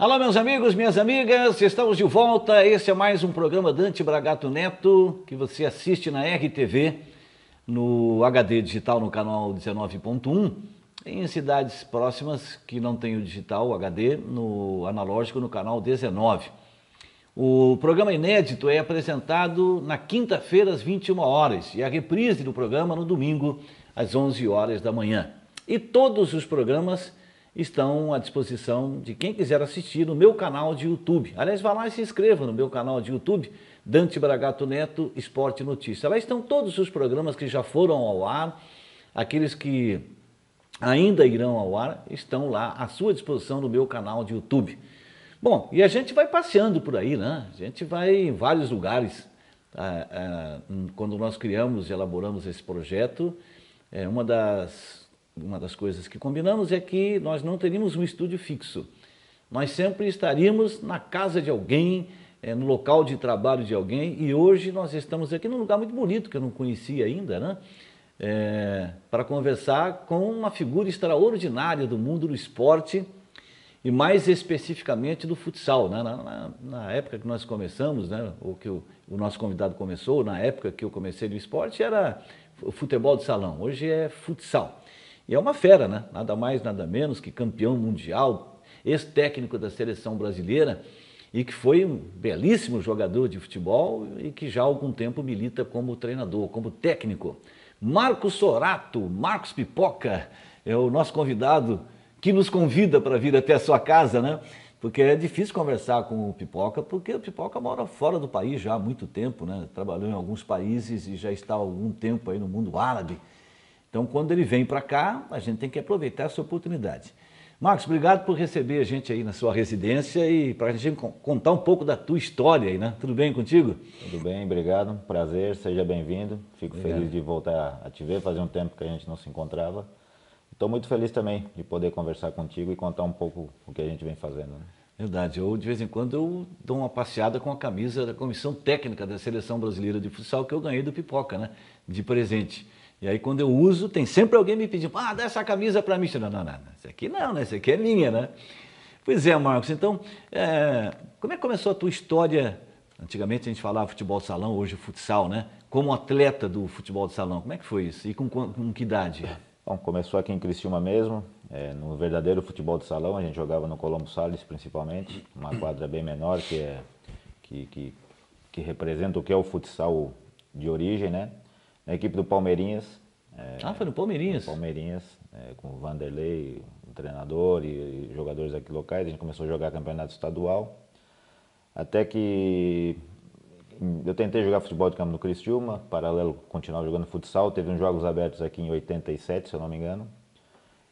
Alô, meus amigos, minhas amigas, estamos de volta. Esse é mais um programa Dante Bragato Neto, que você assiste na RTV, no HD digital, no canal 19.1, em cidades próximas que não tem o digital, o HD, no analógico, no canal 19. O programa inédito é apresentado na quinta-feira, às 21 horas, e a reprise do programa no domingo, às 11 horas da manhã. E todos os programas estão à disposição de quem quiser assistir no meu canal de YouTube. Aliás, vá lá e se inscreva no meu canal de YouTube, Dante Bragato Neto Esporte Notícia. Lá estão todos os programas que já foram ao ar, aqueles que ainda irão ao ar, estão lá à sua disposição no meu canal de YouTube. Bom, e a gente vai passeando por aí, né? A gente vai em vários lugares. Quando nós criamos e elaboramos esse projeto, uma das coisas que combinamos é que nós não teríamos um estúdio fixo. Nós sempre estaríamos na casa de alguém, no local de trabalho de alguém, e hoje nós estamos aqui num lugar muito bonito, que eu não conhecia ainda, né? Para conversar com uma figura extraordinária do mundo do esporte, e mais especificamente do futsal, né? Na época que nós começamos, né? Ou que o nosso convidado começou, na época que eu comecei no esporte, era o futebol de salão, hoje é futsal. E é uma fera, né? Nada mais, nada menos que campeão mundial, ex-técnico da seleção brasileira e que foi um belíssimo jogador de futebol e que já há algum tempo milita como treinador, como técnico. Marcos Sorato, Marcos Pipoca, é o nosso convidado que nos convida para vir até a sua casa, né? Porque é difícil conversar com o Pipoca, porque o Pipoca mora fora do país já há muito tempo, né? Trabalhou em alguns países e já está há algum tempo aí no mundo árabe. Então, quando ele vem para cá, a gente tem que aproveitar essa oportunidade. Marcos, obrigado por receber a gente aí na sua residência e para a gente contar um pouco da tua história aí, né? Tudo bem contigo? Tudo bem, obrigado. Prazer, seja bem-vindo. Fico feliz de voltar a te ver, fazia um tempo que a gente não se encontrava. Estou muito feliz também de poder conversar contigo e contar um pouco o que a gente vem fazendo, né? Verdade, eu de vez em quando eu dou uma passeada com a camisa da comissão técnica da Seleção Brasileira de Futsal que eu ganhei do Pipoca, né? De presente. E aí quando eu uso, tem sempre alguém me pedindo, dá essa camisa para mim. Não, essa aqui não, né? Essa aqui é minha, né? Pois é, Marcos, então, como é que começou a tua história? Antigamente a gente falava futebol de salão, hoje futsal, né? Como atleta do futebol de salão, como é que foi isso? E com que idade? Bom, começou aqui em Criciúma mesmo, no verdadeiro futebol de salão, a gente jogava no Colombo Salles principalmente, uma quadra bem menor que representa o que é o futsal de origem, né? Na equipe do Palmeirinhas. Foi no Palmeirinhas? No Palmeirinhas, com o Vanderlei, o treinador e jogadores aqui locais, a gente começou a jogar campeonato estadual, até que eu tentei jogar futebol de campo no Criciúma, paralelo, continuava jogando futsal, teve uns jogos abertos aqui em 87, se eu não me engano.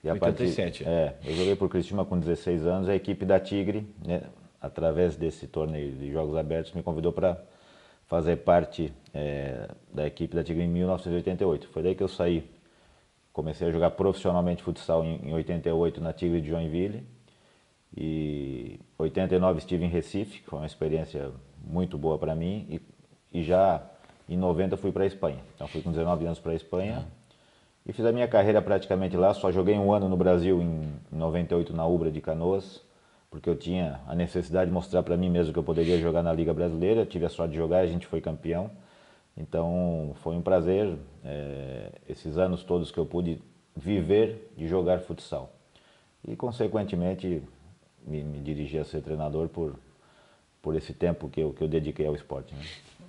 E 87? Eu joguei por Criciúma com 16 anos, a equipe da Tigre, né, através desse torneio de jogos abertos, me convidou para fazer parte da equipe da Tigre em 1988. Foi daí que eu saí, comecei a jogar profissionalmente futsal em 88 na Tigre de Joinville. E 89 estive em Recife, que foi uma experiência muito boa para mim, e já em 90 fui para a Espanha. Então fui com 19 anos para a Espanha e fiz a minha carreira praticamente lá. Só joguei um ano no Brasil em 98 na Ubra de Canoas, porque eu tinha a necessidade de mostrar para mim mesmo que eu poderia jogar na Liga Brasileira. Eu tive a sorte de jogar, a gente foi campeão. Então foi um prazer, esses anos todos que eu pude viver de jogar futsal. E consequentemente me dirigi a ser treinador por esse tempo que eu dediquei ao esporte, né?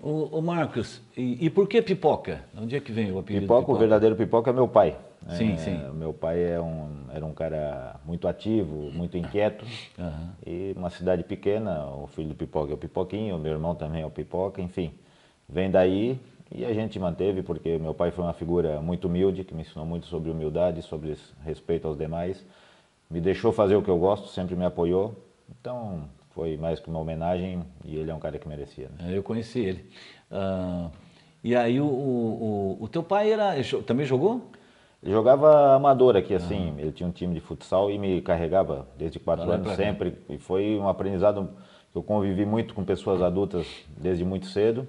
Ô Marcos, e por que Pipoca? Onde é que vem o apelido Pipoca? O verdadeiro Pipoca é meu pai. Sim, sim. Meu pai era um cara muito ativo, muito inquieto. E uma cidade pequena, o filho do Pipoca é o Pipoquinho, o meu irmão também é o Pipoca, enfim. Vem daí e a gente manteve, porque meu pai foi uma figura muito humilde, que me ensinou muito sobre humildade, sobre respeito aos demais. Me deixou fazer o que eu gosto, sempre me apoiou. Então foi mais que uma homenagem e ele é um cara que merecia, né? Eu conheci ele. E aí o teu pai também jogou? Ele jogava amador aqui, assim, ele tinha um time de futsal e me carregava desde 4 anos sempre. E foi um aprendizado, eu convivi muito com pessoas adultas desde muito cedo,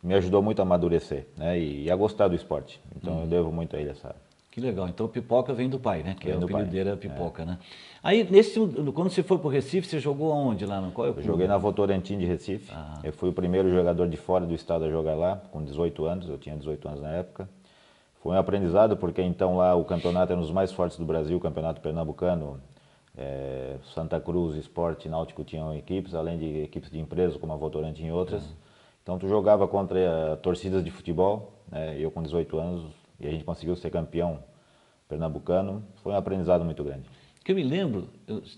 me ajudou muito a amadurecer, né? E a gostar do esporte. Então eu devo muito a ele essa Que legal. Então Pipoca vem do pai, né? Que Vem o do apelido pai, dele era Pipoca, né? Aí, quando você foi pro Recife, você jogou aonde lá? Qual é o Eu clube? joguei na Votorantim de Recife. Eu fui o primeiro jogador de fora do estado a jogar lá, com 18 anos. Eu tinha 18 anos na época. Foi um aprendizado, porque então lá o campeonato era um dos mais fortes do Brasil, o campeonato pernambucano. Santa Cruz, Sport e Náutico tinham equipes, além de equipes de empresas como a Votorantim e outras. Então tu jogava contra torcidas de futebol, né? Eu com 18 anos, e a gente conseguiu ser campeão pernambucano. Foi um aprendizado muito grande. Que eu me lembro,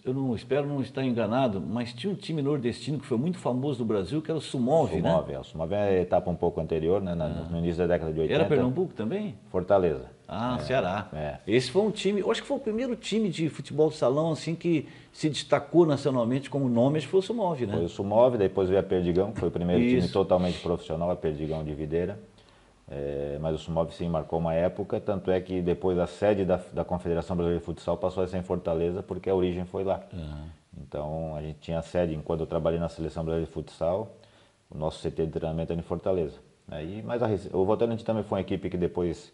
eu não espero não estar enganado, mas tinha um time nordestino que foi muito famoso no Brasil, que era o Sumove, né? O Sumove é a etapa um pouco anterior, né? No início da década de 80. Era Pernambuco também? Fortaleza. Ceará. É. Esse foi um time, eu acho que foi o primeiro time de futebol de salão assim que se destacou nacionalmente como nome, acho que foi o Sumove, né? Foi o Sumove, depois veio a Perdigão, que foi o primeiro time Isso. totalmente profissional, a Perdigão de Videira. Mas o Sumove sim marcou uma época, tanto é que depois a sede da Confederação Brasileira de Futsal passou a ser em Fortaleza, porque a origem foi lá. Então a gente tinha a sede, enquanto eu trabalhei na Seleção Brasileira de Futsal, o nosso CT de treinamento era em Fortaleza. Mas o Votorantim também foi uma equipe que depois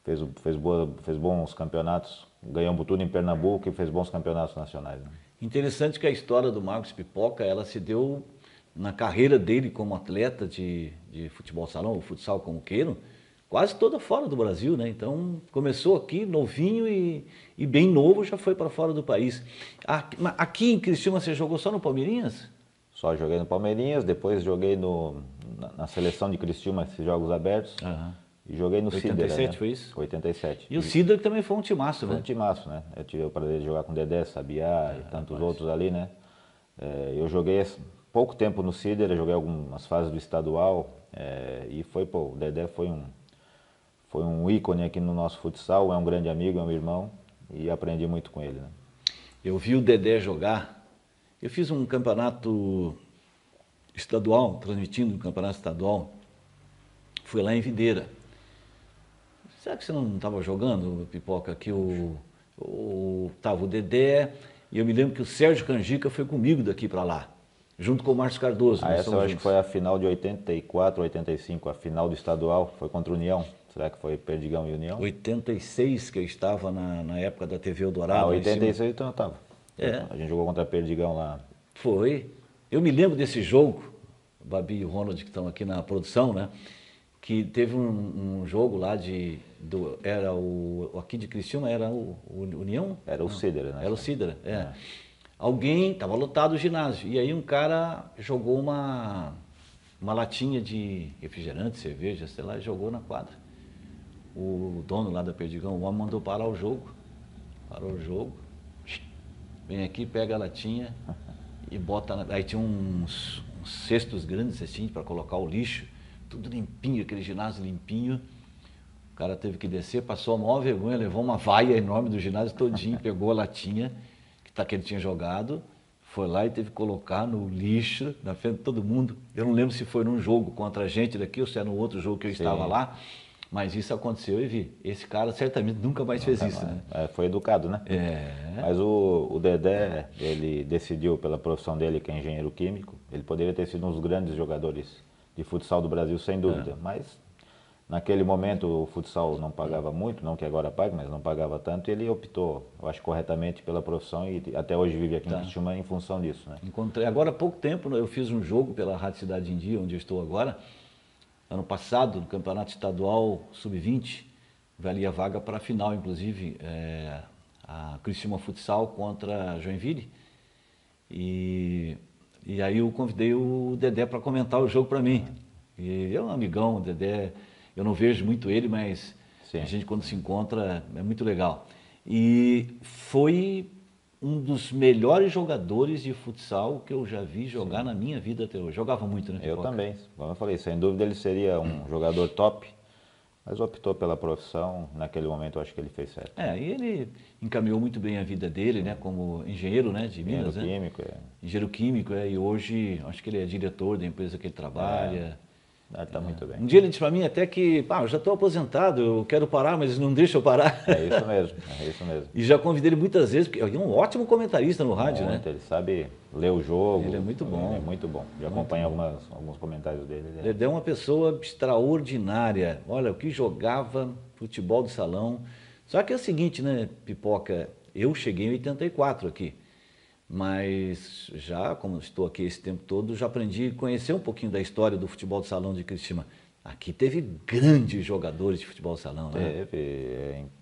fez bons campeonatos, ganhou tudo em Pernambuco e fez bons campeonatos nacionais. Né? Interessante que a história do Marcos Pipoca, ela se deu na carreira dele como atleta de futebol salão, ou futsal como queiram, quase toda fora do Brasil, né? Então começou aqui novinho e bem novo, já foi para fora do país. Aqui em Criciúma você jogou só no Palmeirinhas? Só joguei no Palmeirinhas, depois joguei na seleção de Criciúma, esses jogos abertos. E joguei no Cider, 87 né? foi isso? 87. E o Cider também foi um timaço, né? Foi um timaço, né? Eu tive o prazer de jogar com o Dedé, Sabiá e tantos outros ali, né? Eu joguei pouco tempo no Cider, eu joguei algumas fases do estadual. O Dedé foi um ícone aqui no nosso futsal, é um grande amigo, é um irmão e aprendi muito com ele, né? Eu vi o Dedé jogar, eu fiz um campeonato estadual, transmitindo um campeonato estadual, fui lá em Videira. Será que você não estava jogando, Pipoca, que tava o Dedé, e eu me lembro que o Sérgio Canjica foi comigo daqui para lá, junto com o Márcio Cardoso. Essa eu acho que foi a final de 84, 85, a final do estadual, foi contra o União. Será que foi Perdigão e União? 86, que eu estava na época da TV Eldorado. 86 então eu estava. É. A gente jogou contra Perdigão lá. Foi. Eu me lembro desse jogo, o Babi e o Ronald que estão aqui na produção, né? Que teve um jogo lá aqui de Criciúma, era o União? Era o Cider, né? Era o Cider, Alguém, estava lotado o ginásio, e aí um cara jogou uma latinha de refrigerante, cerveja, sei lá, e jogou na quadra. O dono lá da Perdigão, o homem mandou parar o jogo, parou o jogo, vem aqui, pega a latinha e bota, aí tinha uns cestos grandes assim para colocar o lixo, tudo limpinho, aquele ginásio limpinho. O cara teve que descer, passou a maior vergonha, levou uma vaia enorme do ginásio todinho, pegou a latinha que ele tinha jogado, foi lá e teve que colocar no lixo, na frente de todo mundo. Eu não lembro se foi num jogo contra a gente daqui ou se era num outro jogo que eu estava lá, mas isso aconteceu e vi. Esse cara certamente nunca mais fez isso, né? Foi educado, né? Mas o Dedé, ele decidiu pela profissão dele, que é engenheiro químico, ele poderia ter sido um dos grandes jogadores de futsal do Brasil, sem dúvida, mas naquele momento o futsal não pagava muito, não que agora pague, mas não pagava tanto, e ele optou, eu acho, corretamente pela profissão e até hoje vive aqui em Criciúma em função disso, né? Encontrei, agora há pouco tempo, eu fiz um jogo pela Rádio Cidade em Dia, onde eu estou agora, ano passado, no Campeonato Estadual Sub-20, valia vaga para a final, inclusive, a Criciúma Futsal contra a Joinville, e aí eu convidei o Dedé para comentar o jogo para mim. E ele é um amigão, o Dedé, eu não vejo muito ele, mas a gente quando se encontra é muito legal. E foi um dos melhores jogadores de futsal que eu já vi jogar na minha vida até hoje. Jogava muito, né, Pipoca? Eu também, como eu falei, sem dúvida ele seria um jogador top, mas optou pela profissão, naquele momento eu acho que ele fez certo. E ele encaminhou muito bem a vida dele, né, como engenheiro, né, de Minas, Engenheiro químico, Engenheiro químico, e hoje acho que ele é diretor da empresa que ele trabalha. Ele está muito bem. Um dia ele disse para mim até que, eu já estou aposentado, eu quero parar, mas eles não deixam eu parar. É isso mesmo, é isso mesmo. E já convidei ele muitas vezes, porque ele é um ótimo comentarista no rádio, né? Ele sabe ler o jogo. Ele é muito bom. É muito bom. Já acompanho alguns comentários dele. Ele é uma pessoa extraordinária. Olha, o que jogava futebol de salão, Só que é o seguinte, né, Pipoca, eu cheguei em 84 aqui, mas já, como estou aqui esse tempo todo, já aprendi a conhecer um pouquinho da história do futebol de salão de Criciúma. Aqui teve grandes jogadores de futebol de salão, né?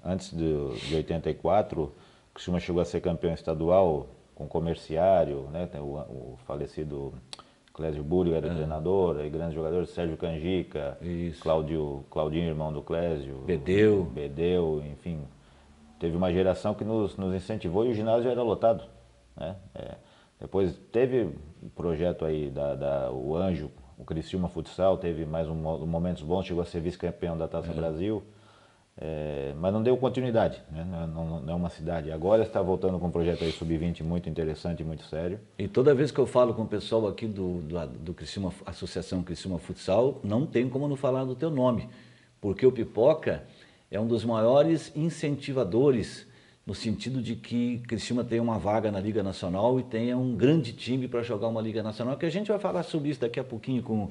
Antes de 84, o Criciúma chegou a ser campeão estadual com Comerciário, né? Tem o falecido Clésio Búrio era treinador, aí grandes jogadores, Sérgio Canjica, Claudinho, irmão do Clésio, Bedeu, enfim. Teve uma geração que nos incentivou e o ginásio era lotado, né? Depois teve o projeto aí o Anjo, o Criciúma Futsal, teve mais momentos bons, chegou a ser vice-campeão da Taça Brasil, mas não deu continuidade, né? Não é uma cidade. Agora está voltando com um projeto aí sub-20 muito interessante e muito sério. E toda vez que eu falo com o pessoal aqui do Criciúma, Associação Criciúma Futsal, não tem como não falar do teu nome, porque o Pipoca é um dos maiores incentivadores no sentido de que Criciúma tenha uma vaga na Liga Nacional e tenha um grande time para jogar uma Liga Nacional, que a gente vai falar sobre isso daqui a pouquinho com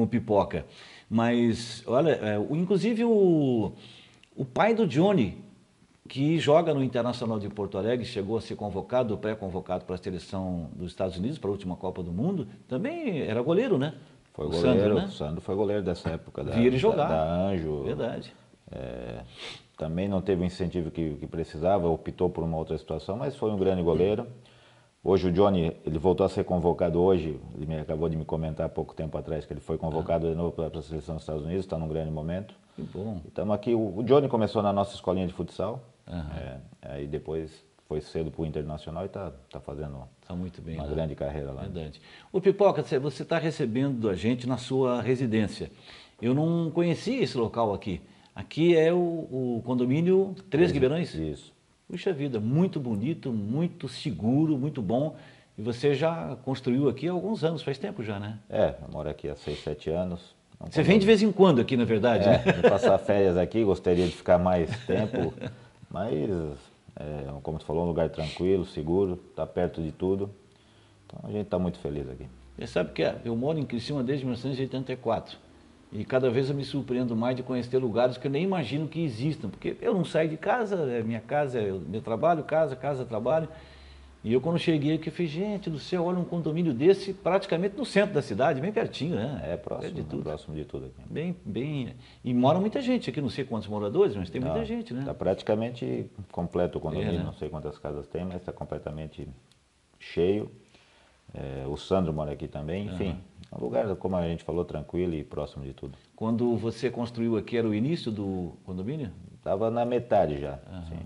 o Pipoca. Mas, olha, inclusive o pai do Johnny, que joga no Internacional de Porto Alegre, chegou a ser convocado, pré-convocado para a seleção dos Estados Unidos, para a última Copa do Mundo, também era goleiro, né? Foi goleiro, Sandro, né? O Sandro foi goleiro dessa época Vi ele jogar. Da Anjo. Verdade. Também não teve o incentivo que precisava, optou por uma outra situação, mas foi um grande goleiro. Hoje o Johnny, ele voltou a ser convocado hoje, ele acabou de me comentar há pouco tempo atrás que ele foi convocado de novo para a seleção dos Estados Unidos, está num grande momento. Que bom. Estamos aqui, o Johnny começou na nossa escolinha de futsal, aí depois foi cedo para o Internacional e está fazendo muito bem, uma grande carreira lá. Verdade. O Pipoca, você está recebendo a gente na sua residência. Eu não conhecia esse local aqui. Aqui é o condomínio Três Ribeirões? Isso. Puxa vida, muito bonito, muito seguro, muito bom. E você já construiu aqui há alguns anos, faz tempo já, né? Eu moro aqui há 6, 7 anos. Você vem de vez em quando aqui, na verdade, né? Vou passar férias aqui, gostaria de ficar mais tempo, mas, como tu falou, um lugar tranquilo, seguro, está perto de tudo. Então a gente está muito feliz aqui. Você sabe que eu moro em Criciúma desde 1984. E cada vez eu me surpreendo mais de conhecer lugares que eu nem imagino que existam, porque eu não saio de casa, é minha casa, é meu trabalho, casa, trabalho. E eu quando cheguei aqui, eu falei, gente do céu, olha um condomínio desse praticamente no centro da cidade, bem pertinho, né? Próximo de tudo. Próximo de tudo aqui. Bem, e mora muita gente aqui, não sei quantos moradores, mas tem muita gente, né? Está praticamente completo o condomínio, né? Não sei quantas casas tem, mas está completamente cheio. O Sandro mora aqui também, enfim, é um lugar, como a gente falou, tranquilo e próximo de tudo. Quando você construiu aqui, era o início do condomínio? Estava na metade já, sim.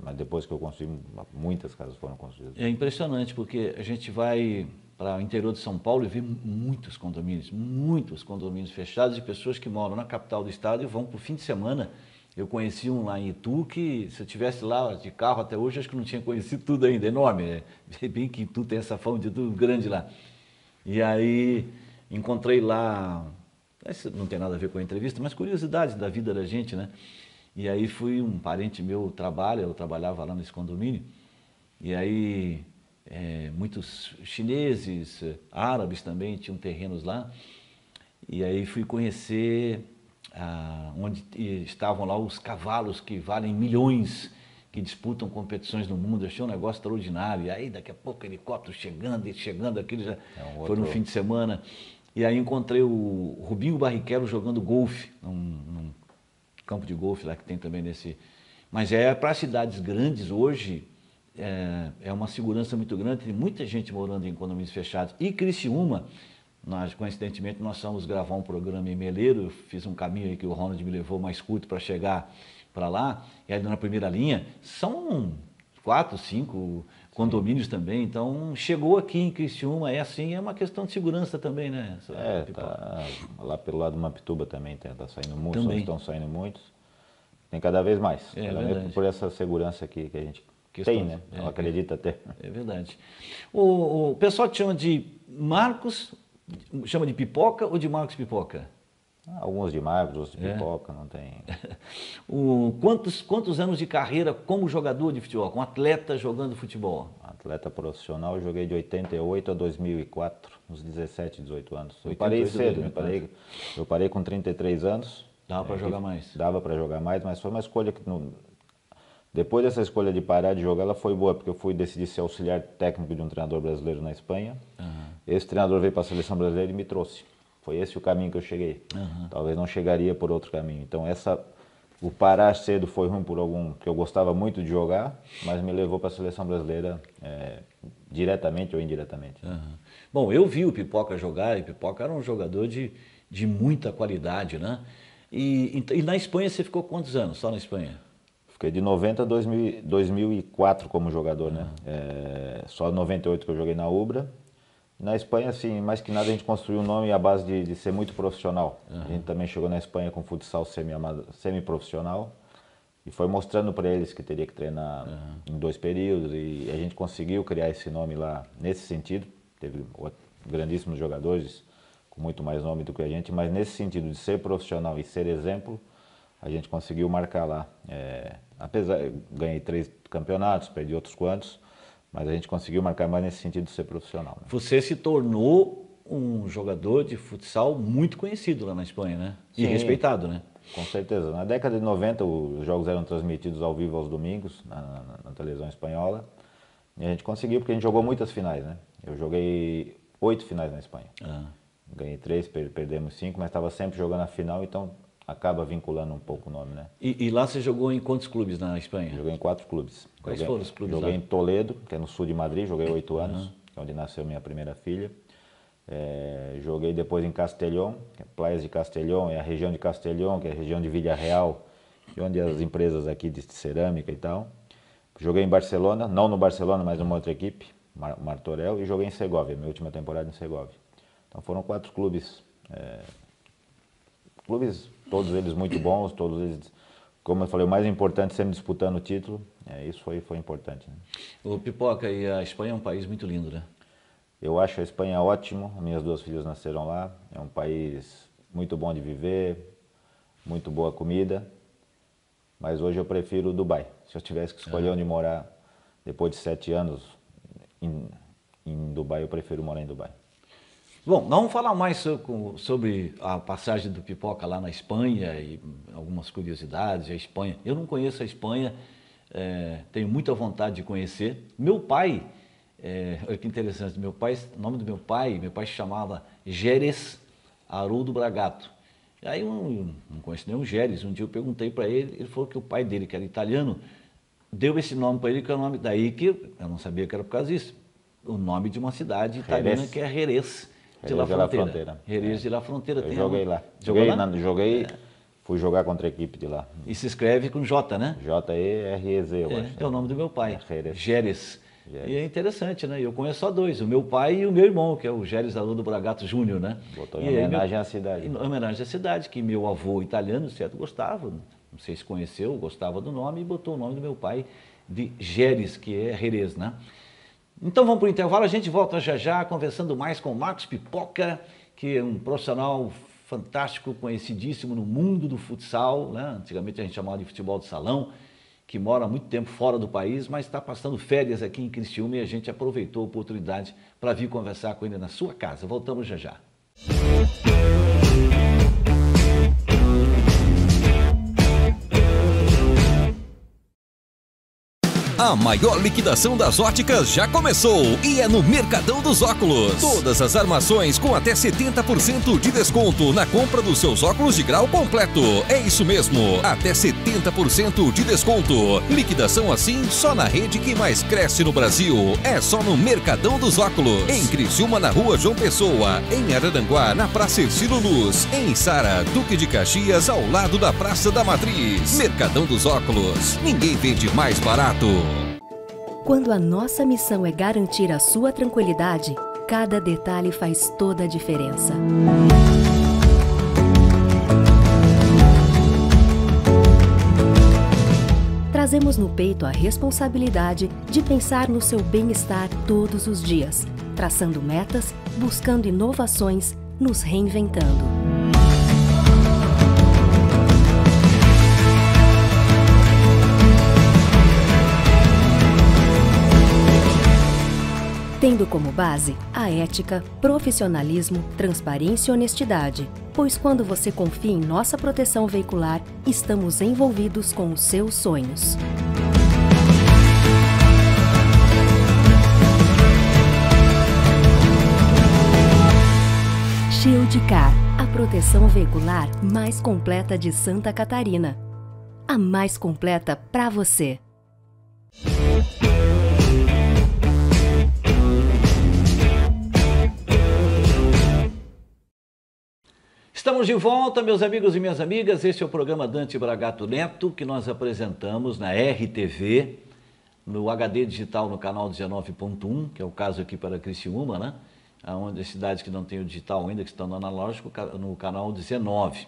Mas depois que eu construí, muitas casas foram construídas. É impressionante, porque a gente vai para o interior de São Paulo e vê muitos condomínios fechados de pessoas que moram na capital do estado e vão para o fim de semana. Eu conheci um lá em Itu que, se eu estivesse lá de carro até hoje, acho que não tinha conhecido tudo ainda, enorme, né? Bem que Itu tem essa fama de tudo grande lá. E aí encontrei lá, não tem nada a ver com a entrevista, mas curiosidades da vida da gente, né? E aí um parente meu eu trabalhava lá nesse condomínio, e aí muitos chineses, árabes também tinham terrenos lá, e aí fui conhecer onde estavam lá os cavalos que valem milhões, que disputam competições no mundo. Achei um negócio extraordinário. E aí daqui a pouco helicóptero chegando, aquele já foi no fim de semana. E aí encontrei o Rubinho Barrichello jogando golfe, num campo de golfe lá que tem também nesse... Mas para cidades grandes hoje, é uma segurança muito grande, tem muita gente morando em condomínios fechados. E Criciúma, coincidentemente, nós fomos gravar um programa em Meleiro, eu fiz um caminho aí que o Ronald me levou mais curto para chegar para lá, e aí na primeira linha, são 4, 5 condomínios também, então chegou aqui em Criciúma, é uma questão de segurança também, né? Lá pelo lado do Mapituba também está saindo muitos, estão saindo muitos, tem cada vez mais, por essa segurança que a gente tem, né? Acredita até. É verdade. O pessoal te chama de Marcos, chama de Pipoca ou de Marcos Pipoca? Alguns de Marcos, outros de Pipoca, não tem... Quantos anos de carreira como jogador de futebol, como atleta jogando futebol? Atleta profissional, eu joguei de 88 a 2004, uns 17, 18 anos. Eu 88, parei cedo, 2004. Eu parei com 33 anos. Dava para jogar mais? Dava para jogar mais, mas foi uma escolha que Depois dessa escolha de parar de jogar, ela foi boa, porque eu decidi ser auxiliar técnico de um treinador brasileiro na Espanha. Esse treinador veio para a seleção brasileira e me trouxe. Foi esse o caminho que eu cheguei. Talvez não chegaria por outro caminho. Então o parar cedo foi ruim por que eu gostava muito de jogar, mas me levou para a seleção brasileira diretamente ou indiretamente. Bom, eu vi o Pipoca jogar, e o Pipoca era um jogador de muita qualidade, né? E na Espanha você ficou quantos anos, só na Espanha? Fiquei de 90 a 2004 como jogador, né? Só em 98 que eu joguei na Ubra. Na Espanha, assim, mais que nada a gente construiu um nome à base de ser muito profissional. A gente também chegou na Espanha com futsal semi-profissional e foi mostrando para eles que teria que treinar em 2 períodos, e a gente conseguiu criar esse nome lá nesse sentido. Teve grandíssimos jogadores com muito mais nome do que a gente, mas nesse sentido de ser profissional e ser exemplo, a gente conseguiu marcar lá. Apesar, ganhei 3 campeonatos, perdi outros quantos, mas a gente conseguiu marcar mais nesse sentido de ser profissional, né? Você se tornou um jogador de futsal muito conhecido lá na Espanha, né? E Sim, respeitado, né? Com certeza. Na década de 90, os jogos eram transmitidos ao vivo aos domingos, na televisão espanhola. E a gente conseguiu, porque a gente jogou muitas finais, né? Eu joguei 8 finais na Espanha. Ganhei 3, perdemos 5, mas estava sempre jogando a final, então acaba vinculando um pouco o nome, né? E lá você jogou em quantos clubes na Espanha? Joguei em 4 clubes. Quais foram os clubes Joguei lá? em Toledo, que é no sul de Madrid, joguei 8 anos, que é onde nasceu minha primeira filha. Joguei depois em Castellón, que é Praias de Castellón, é a região de Castellón, que é a região de Villarreal, onde as empresas aqui de cerâmica e tal. Joguei em Barcelona, não no Barcelona, mas numa outra equipe, Martorell, e joguei em Segóvia, minha última temporada em Segóvia. Então foram 4 clubes, todos eles muito bons, todos eles, como eu falei, o mais importante sempre disputando o título, isso foi importante, né? O Pipoca, e a Espanha é um país muito lindo, né? Eu acho a Espanha ótimo, minhas 2 filhas nasceram lá, é um país muito bom de viver, muito boa comida, mas hoje eu prefiro Dubai. Se eu tivesse que escolher onde morar depois de 7 anos em Dubai, eu prefiro morar em Dubai. Bom, vamos falar mais sobre a passagem do Pipoca lá na Espanha e algumas curiosidades. A Espanha, eu não conheço a Espanha, tenho muita vontade de conhecer. Meu pai, olha que interessante, o nome do meu pai se chamava Géres Haroldo Bragato. E aí eu não conheço nenhum Géres. Um dia eu perguntei para ele, ele falou que o pai dele, que era italiano, deu esse nome para ele, que é o nome daí que eu não sabia que era por causa disso. O nome de uma cidade italiana, Jerez. Que é Jerez de La Frontera. Jerez de La Frontera. Eu joguei lá. Fui jogar contra a equipe de lá. E se escreve com J, né? J-E-R-E-Z, eu acho. É o nome do meu pai, Jerez. Géres. E é interessante, né? Eu conheço só 2, o meu pai e o meu irmão, que é o Géres Haroldo Bragato Júnior, né? Botou em homenagem à cidade. Em homenagem à cidade, que meu avô italiano, certo, gostava, não sei se conheceu, gostava do nome, e botou o nome do meu pai de Géres, que é Jerez, né? Então vamos para o intervalo, a gente volta já já conversando mais com o Marcos Pipoca, que é um profissional fantástico, conhecidíssimo no mundo do futsal, né? Antigamente a gente chamava de futebol de salão, que mora há muito tempo fora do país, mas está passando férias aqui em Criciúma e a gente aproveitou a oportunidade para vir conversar com ele na sua casa. Voltamos já já. A maior liquidação das óticas já começou e é no Mercadão dos Óculos. Todas as armações com até 70% de desconto na compra dos seus óculos de grau completo. É isso mesmo, até 70% de desconto. Liquidação assim só na rede que mais cresce no Brasil. É só no Mercadão dos Óculos. Em Criciúma, na Rua João Pessoa. Em Araranguá, na Praça Ercílio Luz. Em Sara, Duque de Caxias, ao lado da Praça da Matriz. Mercadão dos Óculos. Ninguém vende mais barato. Quando a nossa missão é garantir a sua tranquilidade, cada detalhe faz toda a diferença. Trazemos no peito a responsabilidade de pensar no seu bem-estar todos os dias, traçando metas, buscando inovações, nos reinventando. Tendo como base a ética, profissionalismo, transparência e honestidade, pois quando você confia em nossa proteção veicular, estamos envolvidos com os seus sonhos. Shieldcar, a proteção veicular mais completa de Santa Catarina. A mais completa para você. Estamos de volta, meus amigos e minhas amigas. Este é o programa Dante Bragato Neto, que nós apresentamos na RTV, no HD digital no canal 19.1, que é o caso aqui para Criciúma, né? Onde as cidades que não têm o digital ainda, que estão no analógico, no canal 19.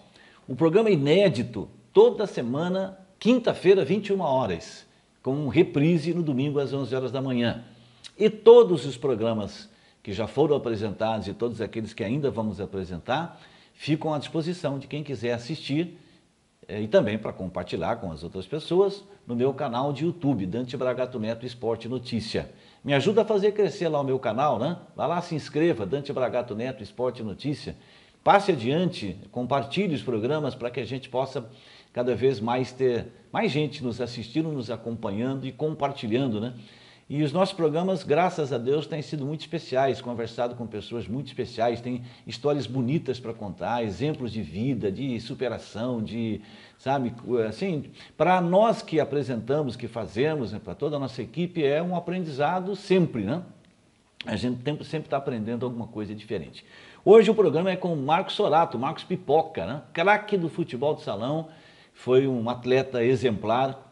Um programa inédito, toda semana, quinta-feira, 21 horas, com reprise no domingo às 11 horas da manhã. E todos os programas que já foram apresentados e todos aqueles que ainda vamos apresentar, ficam à disposição de quem quiser assistir e também para compartilhar com as outras pessoas no meu canal de YouTube, Dante Bragato Neto Esporte Notícia. Me ajuda a fazer crescer lá o meu canal, né? Vá lá, se inscreva, Dante Bragato Neto Esporte Notícia. Passe adiante, compartilhe os programas para que a gente possa cada vez mais ter mais gente nos assistindo, nos acompanhando e compartilhando, né? E os nossos programas, graças a Deus, têm sido muito especiais, conversado com pessoas muito especiais, tem histórias bonitas para contar, exemplos de vida, de superação, de, sabe, assim, para nós que apresentamos, que fazemos, né, para toda a nossa equipe, é um aprendizado sempre, né? A gente sempre está aprendendo alguma coisa diferente. Hoje o programa é com o Marcos Sorato, Marcos Pipoca, né? Craque do futebol de salão, foi um atleta exemplar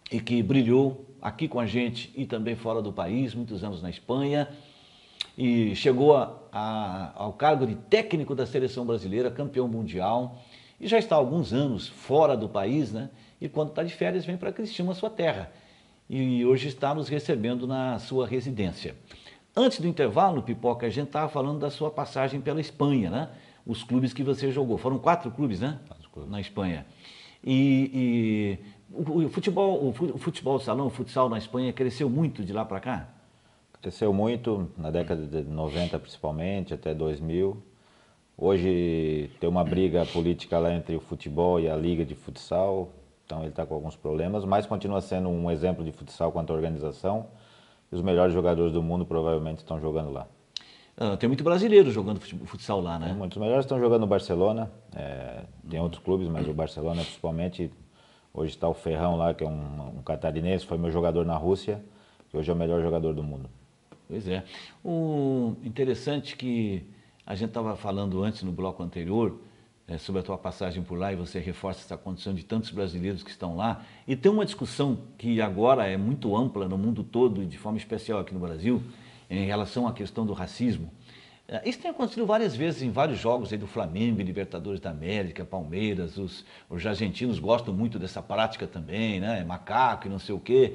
e que brilhou aqui com a gente e também fora do país, muitos anos na Espanha, e chegou ao cargo de técnico da seleção brasileira, campeão mundial, e já está há alguns anos fora do país, né? E quando está de férias vem para Criciúma, sua terra, e hoje está nos recebendo na sua residência. Antes do intervalo, Pipoca, a gente estava falando da sua passagem pela Espanha, né? Os clubes que você jogou, foram 4 clubes, né? 4 clubes. Na Espanha. O futebol de salão, o futsal na Espanha, cresceu muito de lá para cá? Cresceu muito, na década de 90 principalmente, até 2000. Hoje tem uma briga política lá entre o futebol e a liga de futsal, então ele está com alguns problemas, mas continua sendo um exemplo de futsal quanto à organização. E os melhores jogadores do mundo provavelmente estão jogando lá. Tem muito brasileiro jogando futsal lá, né? Muitos melhores estão jogando no Barcelona, tem outros clubes, mas o Barcelona principalmente. Hoje está o Ferrão lá, que é um catarinense, foi meu jogador na Rússia, que hoje é o melhor jogador do mundo. Pois é. O interessante que a gente estava falando antes no bloco anterior, sobre a tua passagem por lá, e você reforça essa condição de tantos brasileiros que estão lá, e tem uma discussão que agora é muito ampla no mundo todo, e de forma especial aqui no Brasil, em relação à questão do racismo. Isso tem acontecido várias vezes em vários jogos aí do Flamengo, Libertadores da América, Palmeiras, os argentinos gostam muito dessa prática também, né? Macaco e não sei o quê.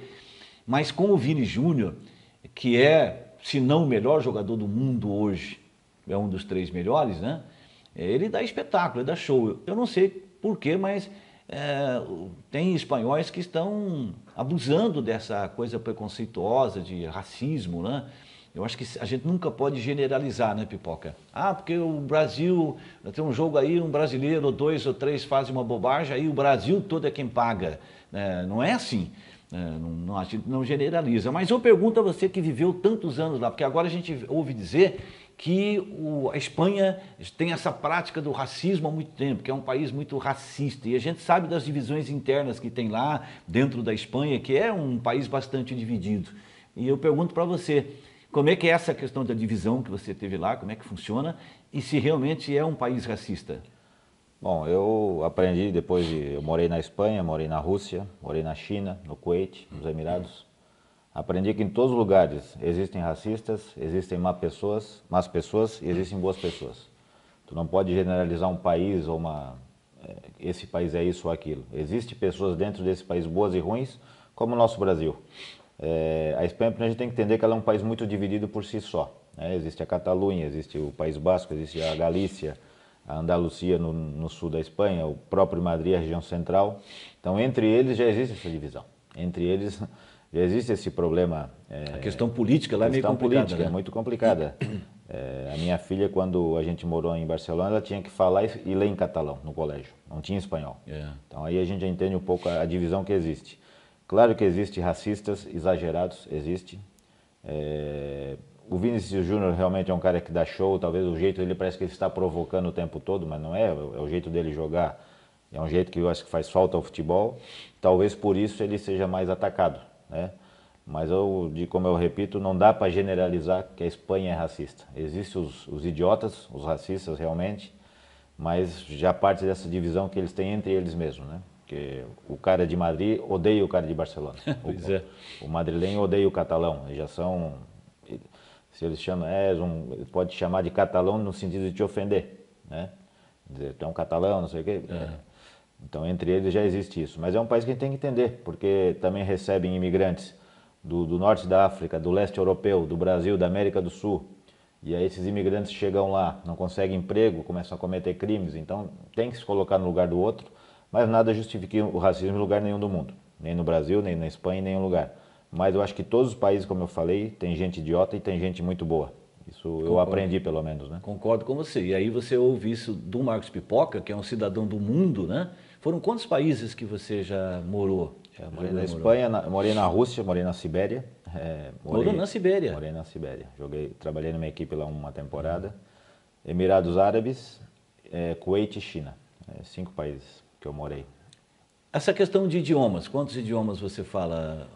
Mas com o Vini Júnior, que é, se não o melhor jogador do mundo hoje, é um dos 3 melhores, né? Ele dá espetáculo, ele dá show. Eu não sei porquê, mas tem espanhóis que estão abusando dessa coisa preconceituosa de racismo, né? Eu acho que a gente nunca pode generalizar, né, Pipoca? Porque o Brasil, tem um jogo aí, um brasileiro, ou 2 ou 3 fazem uma bobagem, aí o Brasil todo é quem paga. Não é assim, a gente não generaliza. Mas eu pergunto a você que viveu tantos anos lá, porque agora a gente ouve dizer que a Espanha tem essa prática do racismo há muito tempo, que é um país muito racista, e a gente sabe das divisões internas que tem lá dentro da Espanha, que é um país bastante dividido. E eu pergunto para você, como é que é essa questão da divisão que você teve lá, como é que funciona e se realmente é um país racista? Bom, eu aprendi eu morei na Espanha, morei na Rússia, morei na China, no Kuwait, nos Emirados. Aprendi que em todos os lugares existem racistas, existem más pessoas e existem boas pessoas. Tu não pode generalizar um país ou esse país é isso ou aquilo. Existem pessoas dentro desse país boas e ruins, como o nosso Brasil. A Espanha, a gente tem que entender que ela é um país muito dividido por si só, né? Existe a Catalunha, existe o País Basco, existe a Galícia, a Andalucia no sul da Espanha, o próprio Madrid, a região central. Então, entre eles já existe essa divisão. Entre eles já existe esse problema. A questão política lá é meio complicada, política, né? É muito complicada. A minha filha, quando a gente morou em Barcelona, ela tinha que falar e ler em catalão no colégio, não tinha espanhol. Então, aí a gente já entende um pouco a divisão que existe. Claro que existe racistas exagerados, existe. O Vinícius Júnior realmente é um cara que dá show, talvez o jeito dele parece que ele está provocando o tempo todo, mas não é, é o jeito dele jogar. É um jeito que eu acho que faz falta ao futebol, talvez por isso ele seja mais atacado, né? Mas como eu repito, não dá para generalizar que a Espanha é racista. Existem os idiotas, os racistas realmente, mas já parte dessa divisão que eles têm entre eles mesmos, né? Porque o cara de Madrid odeia o cara de Barcelona. Pois é. O madrilenho odeia o catalão, eles já são... Se eles chamam, pode chamar de catalão no sentido de te ofender, né? Dizer, tu é um catalão, não sei o quê. Então, entre eles já existe isso. Mas é um país que a gente tem que entender, porque também recebem imigrantes do norte da África, do leste europeu, do Brasil, da América do Sul. E aí esses imigrantes chegam lá, não conseguem emprego, começam a cometer crimes. Então, tem que se colocar no lugar do outro, mas nada justifica o racismo em lugar nenhum do mundo. Nem no Brasil, nem na Espanha, em nenhum lugar. Mas eu acho que todos os países, como eu falei, tem gente idiota e tem gente muito boa. Isso eu aprendi, pelo menos, né? Concordo com você. E aí você ouve isso do Marcos Pipoca, que é um cidadão do mundo, né? Foram quantos países que você já morou? Morei na Espanha, morei na Rússia, morei na Sibéria. Morou na Sibéria? Morei na Sibéria. Trabalhei numa equipe lá uma temporada. Emirados Árabes, Kuwait e China. 5 países que eu morei. Essa questão de idiomas, quantos idiomas você fala?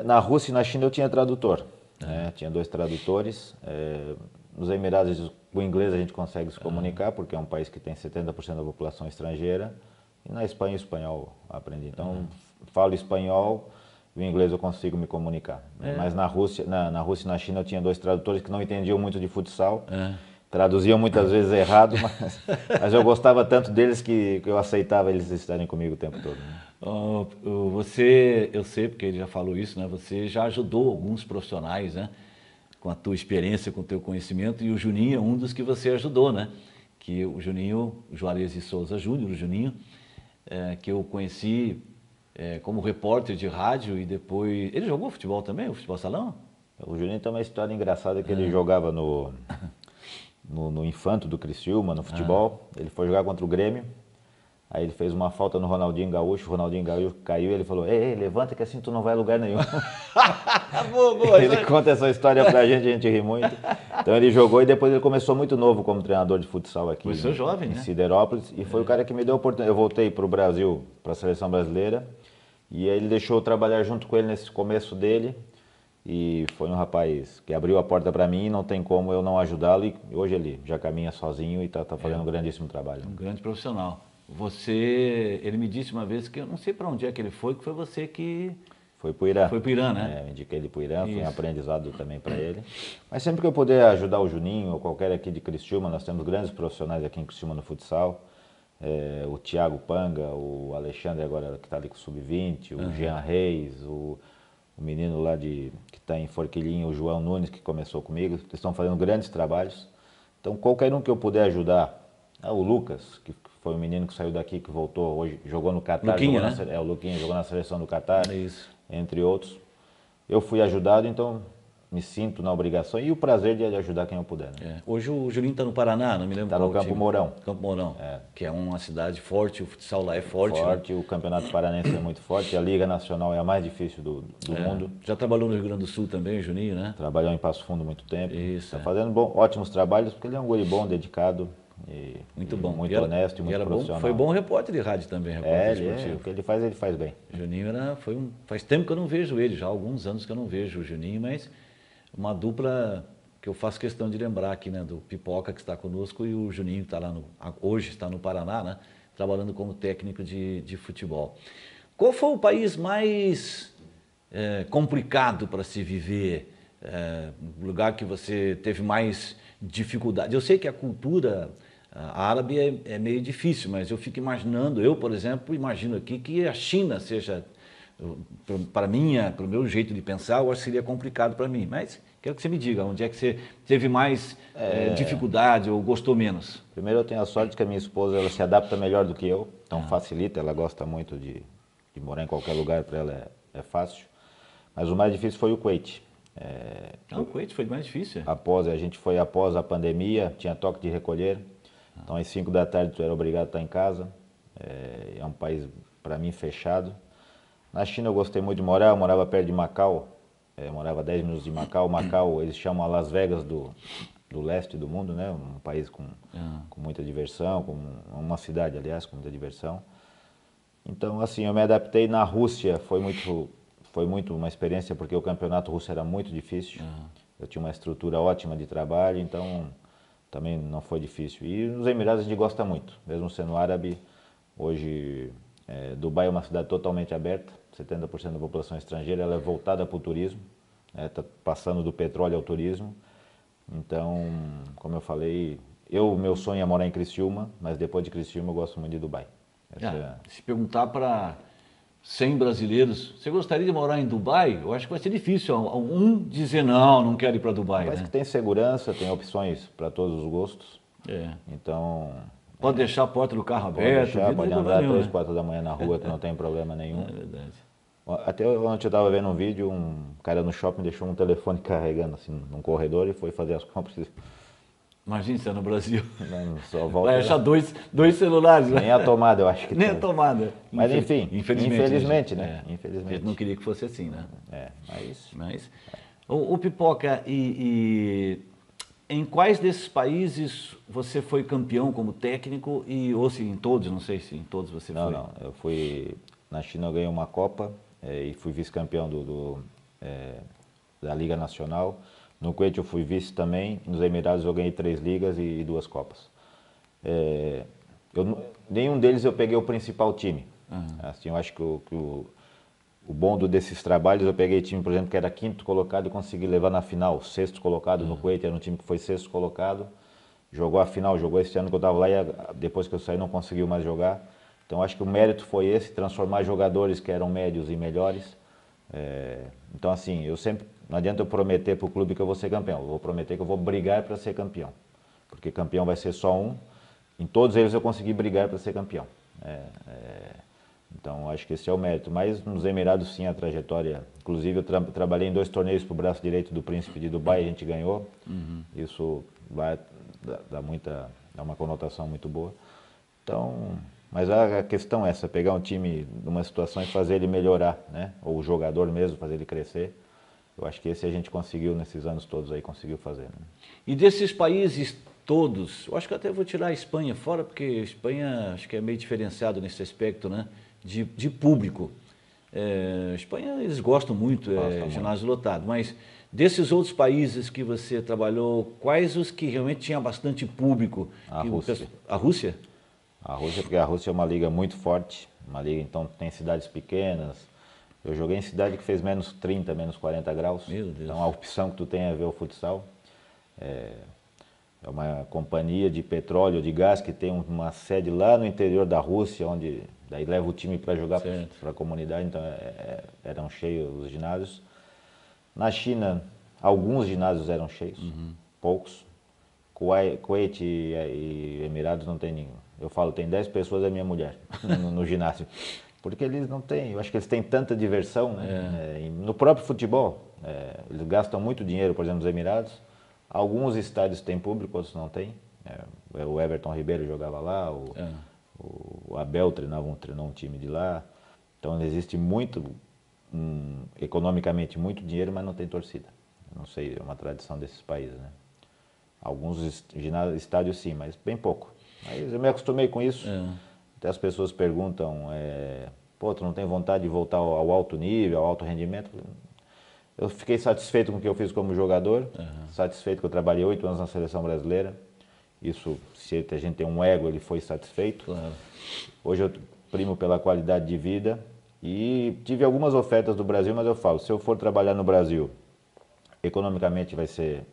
Na Rússia e na China eu tinha tradutor. Tinha 2 tradutores. Nos Emirados, o inglês a gente consegue se comunicar, porque é um país que tem 70% da população estrangeira. E na Espanha, o espanhol aprendi. Então, falo espanhol e o inglês eu consigo me comunicar. Mas na Rússia e na China eu tinha 2 tradutores que não entendiam muito de futsal. Traduziam muitas vezes errado, mas eu gostava tanto deles que eu aceitava eles estarem comigo o tempo todo. Né? Eu sei, porque ele já falou isso, né? Você já ajudou alguns profissionais, né? Com a tua experiência, com o teu conhecimento, e o Juninho é um dos que você ajudou, né? Que o Juninho, Juarez de Souza Júnior, o Juninho, que eu conheci como repórter de rádio e depois... Ele jogou futebol também, o futebol salão? O Juninho tem uma história engraçada que ele jogava no Infanto do Criciúma, no futebol. Ele foi jogar contra o Grêmio. Aí ele fez uma falta no Ronaldinho Gaúcho, o Ronaldinho Gaúcho caiu e ele falou: ei, levanta que assim tu não vai a lugar nenhum. Boa, ele conta essa história pra gente, a gente ri muito. Então ele jogou e depois ele começou muito novo como treinador de futsal aqui jovem, em né? Siderópolis. E foi o cara que me deu a oportunidade. Eu voltei pro Brasil, pra seleção brasileira, e aí ele deixou eu trabalhar junto com ele nesse começo dele. E foi um rapaz que abriu a porta para mim e não tem como eu não ajudá-lo. E hoje ele já caminha sozinho e está fazendo um grandíssimo trabalho. Um grande profissional. Ele me disse uma vez que eu não sei para onde é que ele foi, que foi você que... Foi para o Irã. Foi para o Irã, né? Eu indiquei ele para o Irã, foi um aprendizado também para ele. Mas sempre que eu puder ajudar o Juninho ou qualquer aqui de Criciúma, nós temos grandes profissionais aqui em Criciúma no futsal. O Thiago Panga, o Alexandre agora que está ali com o Sub-20, o Jean Reis, o menino lá que está em Forquilinho, o João Nunes, que começou comigo. Eles estão fazendo grandes trabalhos. Então qualquer um que eu puder ajudar, o Lucas, que foi um menino que saiu daqui, que voltou hoje, jogou no Catar. Luquinha, o Luquinha jogou na seleção do Catar, Isso. Entre outros. Eu fui ajudado, então me sinto na obrigação e o prazer de ajudar quem eu puder. Né? Hoje o Julinho está no Paraná, não me lembro qual time. Está no Campo Mourão. Campo Mourão, que é uma cidade forte, o futsal lá é forte. Forte, né? O Campeonato Paranense é muito forte, a Liga Nacional é a mais difícil do mundo. Já trabalhou no Rio Grande do Sul também, o Juninho, né? Trabalhou em Passo Fundo muito tempo. Isso. Está fazendo ótimos trabalhos, porque ele é um guri bom, dedicado. Muito bom. Muito honesto e muito profissional. Foi bom repórter de rádio também, repórter esportivo. O que ele faz bem. O Juninho faz tempo que eu não vejo ele, já há alguns anos que eu não vejo o Juninho, mas uma dupla que eu faço questão de lembrar aqui, né, do Pipoca que está conosco e o Juninho que está lá hoje está no Paraná, né, trabalhando como técnico de futebol. Qual foi o país mais complicado para se viver? Lugar que você teve mais dificuldade? Eu sei que a cultura árabe é meio difícil, mas eu fico imaginando, por exemplo, imagino aqui que a China seja, para o meu jeito de pensar, eu acho que seria complicado para mim, mas quero que você me diga, onde é que você teve mais dificuldade ou gostou menos? Primeiro eu tenho a sorte que a minha esposa ela se adapta melhor do que eu, então facilita, ela gosta muito de morar em qualquer lugar, para ela é fácil, mas o mais difícil foi o Kuwait. O Kuwait foi mais difícil? A gente foi após a pandemia, tinha toque de recolher, então às 5 da tarde tu era obrigado a estar em casa, é um país para mim fechado. Na China eu gostei muito de morar, eu morava perto de Macau, morava 10 minutos de Macau. Macau, eles chamam a Las Vegas do leste do mundo, né? Um país com muita diversão, uma cidade, aliás, com muita diversão. Então, assim, eu me adaptei. Na Rússia, foi muito uma experiência, porque o campeonato russo era muito difícil. Eu tinha uma estrutura ótima de trabalho, então também não foi difícil. E nos Emirados a gente gosta muito, mesmo sendo árabe. Hoje, Dubai é uma cidade totalmente aberta, 70% da população estrangeira, ela é voltada para o turismo, está passando do petróleo ao turismo. Então, como eu falei, meu sonho é morar em Criciúma, mas depois de Criciúma eu gosto muito de Dubai. Se perguntar para 100 brasileiros, você gostaria de morar em Dubai? Eu acho que vai ser difícil dizer não quero ir para Dubai. Mas né? que tem segurança, tem opções para todos os gostos. Então... Pode deixar a porta do carro aberta. Pode andar 3, 4 da manhã na rua que não tem problema nenhum. É verdade. Até ontem eu estava vendo um vídeo, um cara no shopping deixou um telefone carregando assim num corredor e foi fazer as compras. Imagina se é no Brasil. Só volta. Vai achar dois celulares. Nem a tomada, eu acho que nem tem. A tomada. Mas enfim, infelizmente, né? Infelizmente. A gente não queria que fosse assim, né? Mas... O Pipoca, em quais desses países você foi campeão como técnico? Ou se em todos, não sei se em todos você foi. Não, eu fui... Na China eu ganhei uma Copa e fui vice-campeão da Liga Nacional. No Kuwait eu fui vice também. Nos Emirados eu ganhei 3 ligas e 2 Copas. Nenhum deles eu peguei o principal time. Assim, eu acho que o bom desses trabalhos, eu peguei time, por exemplo, que era 5º colocado e consegui levar na final. 6º colocado no Kuwait, era um time que foi 6º colocado. Jogou a final, jogou esse ano que eu estava lá e depois que eu saí não conseguiu mais jogar. Então acho que o mérito foi esse, transformar jogadores que eram médios em melhores. Então assim, eu sempre, não adianta eu prometer para o clube que eu vou ser campeão, eu vou prometer que eu vou brigar para ser campeão. Porque campeão vai ser só um, em todos eles eu consegui brigar para ser campeão. Então acho que esse é o mérito, mas nos Emirados sim a trajetória, inclusive eu trabalhei em 2 torneios para o braço direito do Príncipe de Dubai, a gente ganhou, isso vai dar uma conotação muito boa. Então... Mas a questão é essa, pegar um time numa situação e fazer ele melhorar, né? Ou o jogador mesmo, fazer ele crescer. Eu acho que esse a gente conseguiu nesses anos todos aí, conseguiu fazer. Né? E desses países todos, eu acho que até vou tirar a Espanha fora, porque a Espanha acho que é meio diferenciado nesse aspecto, né? De público. A Espanha eles gostam muito, ginásio lotado, mas desses outros países que você trabalhou, quais os que realmente tinham bastante público? A Rússia. A Rússia? A Rússia, porque a Rússia é uma liga muito forte, uma liga, então tem cidades pequenas. Eu joguei em cidade que fez menos 30, menos 40 graus. Meu Deus. Então a opção que tu tem é ver o futsal. É uma companhia de petróleo, de gás, que tem uma sede lá no interior da Rússia, onde daí leva o time para jogar para a comunidade, então eram cheios os ginásios. Na China, alguns ginásios eram cheios, poucos. Kuwait e Emirados não tem nenhum. Eu falo, tem 10 pessoas, é minha mulher, no ginásio. Porque eles não têm, eu acho que eles têm tanta diversão, né? No próprio futebol, eles gastam muito dinheiro, por exemplo, nos Emirados. Alguns estádios têm público, outros não têm. O Everton Ribeiro jogava lá, o Abel treinou um time de lá. Então existe muito, economicamente, muito dinheiro, mas não tem torcida. Não sei, é uma tradição desses países, né? Alguns estádios sim, mas bem pouco. Mas eu me acostumei com isso. Até as pessoas perguntam, pô, tu não tem vontade de voltar ao alto nível, ao alto rendimento? Eu fiquei satisfeito com o que eu fiz como jogador, satisfeito que eu trabalhei 8 anos na seleção brasileira. Isso, se a gente tem um ego, ele foi satisfeito. Claro. Hoje eu primo pela qualidade de vida e tive algumas ofertas do Brasil, mas eu falo, se eu for trabalhar no Brasil, economicamente vai ser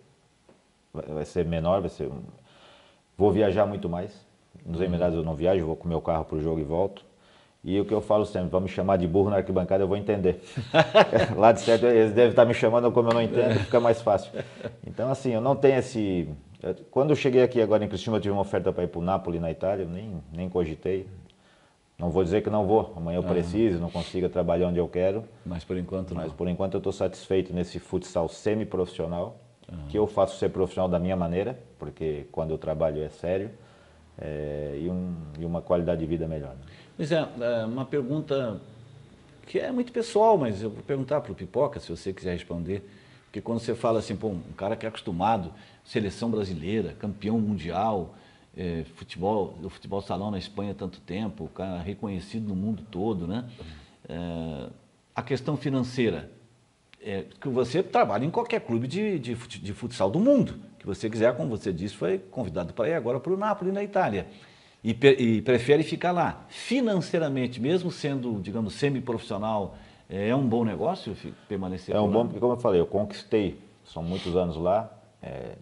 menor, vou viajar muito mais. Nos Emirados eu não viajo, vou com meu carro para o jogo e volto. E o que eu falo sempre, vão me chamar de burro na arquibancada, eu vou entender. Lá de certo, eles devem estar me chamando, como eu não entendo, fica mais fácil. Então assim, eu não tenho esse... Quando eu cheguei aqui agora em Criciúma, eu tive uma oferta para ir para o Napoli, na Itália, eu nem cogitei. Não vou dizer que não vou, amanhã eu preciso, não consigo trabalhar onde eu quero. Mas por enquanto não. Mas por enquanto eu estou satisfeito nesse futsal semi-profissional, que eu faço ser profissional da minha maneira, porque quando eu trabalho é sério, e uma qualidade de vida melhor. Né? Pois uma pergunta que é muito pessoal, mas eu vou perguntar para o Pipoca, se você quiser responder, porque quando você fala assim, pô, um cara que é acostumado, seleção brasileira, campeão mundial, o futebol salão na Espanha há tanto tempo, o cara reconhecido no mundo todo, né? A questão financeira, que você trabalha em qualquer clube de futsal do mundo, que você quiser, como você disse, foi convidado para ir agora para o Napoli, na Itália, e prefere ficar lá. Financeiramente, mesmo sendo, digamos, semi-profissional, é um bom negócio permanecer lá? É um bom, porque como eu falei, eu conquistei, são muitos anos lá,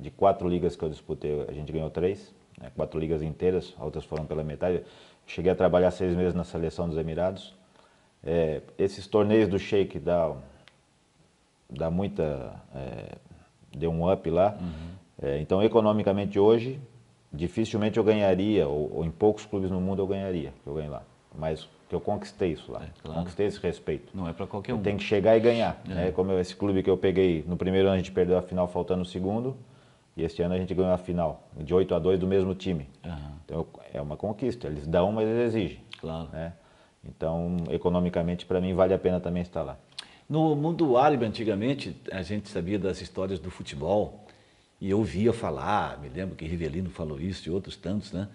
de 4 ligas que eu disputei, a gente ganhou 3, 4 ligas inteiras, outras foram pela metade. Cheguei a trabalhar 6 meses na seleção dos Emirados. Esses torneios do Sheik dá muita... deu um up lá. Então, economicamente hoje, dificilmente eu ganharia, ou em poucos clubes no mundo eu ganharia, que eu ganhei lá. Mas que eu conquistei isso lá, claro. Conquistei esse respeito. Não é para qualquer um. Tem que chegar e ganhar. Como esse clube que eu peguei, no primeiro ano a gente perdeu a final faltando o segundo, e este ano a gente ganhou a final, de 8-2 do mesmo time. Então é uma conquista, eles dão, mas eles exigem. Claro. Então, economicamente, para mim, vale a pena também estar lá. No mundo árabe, antigamente, a gente sabia das histórias do futebol, e eu ouvia falar, me lembro que Rivelino falou isso e outros tantos, né?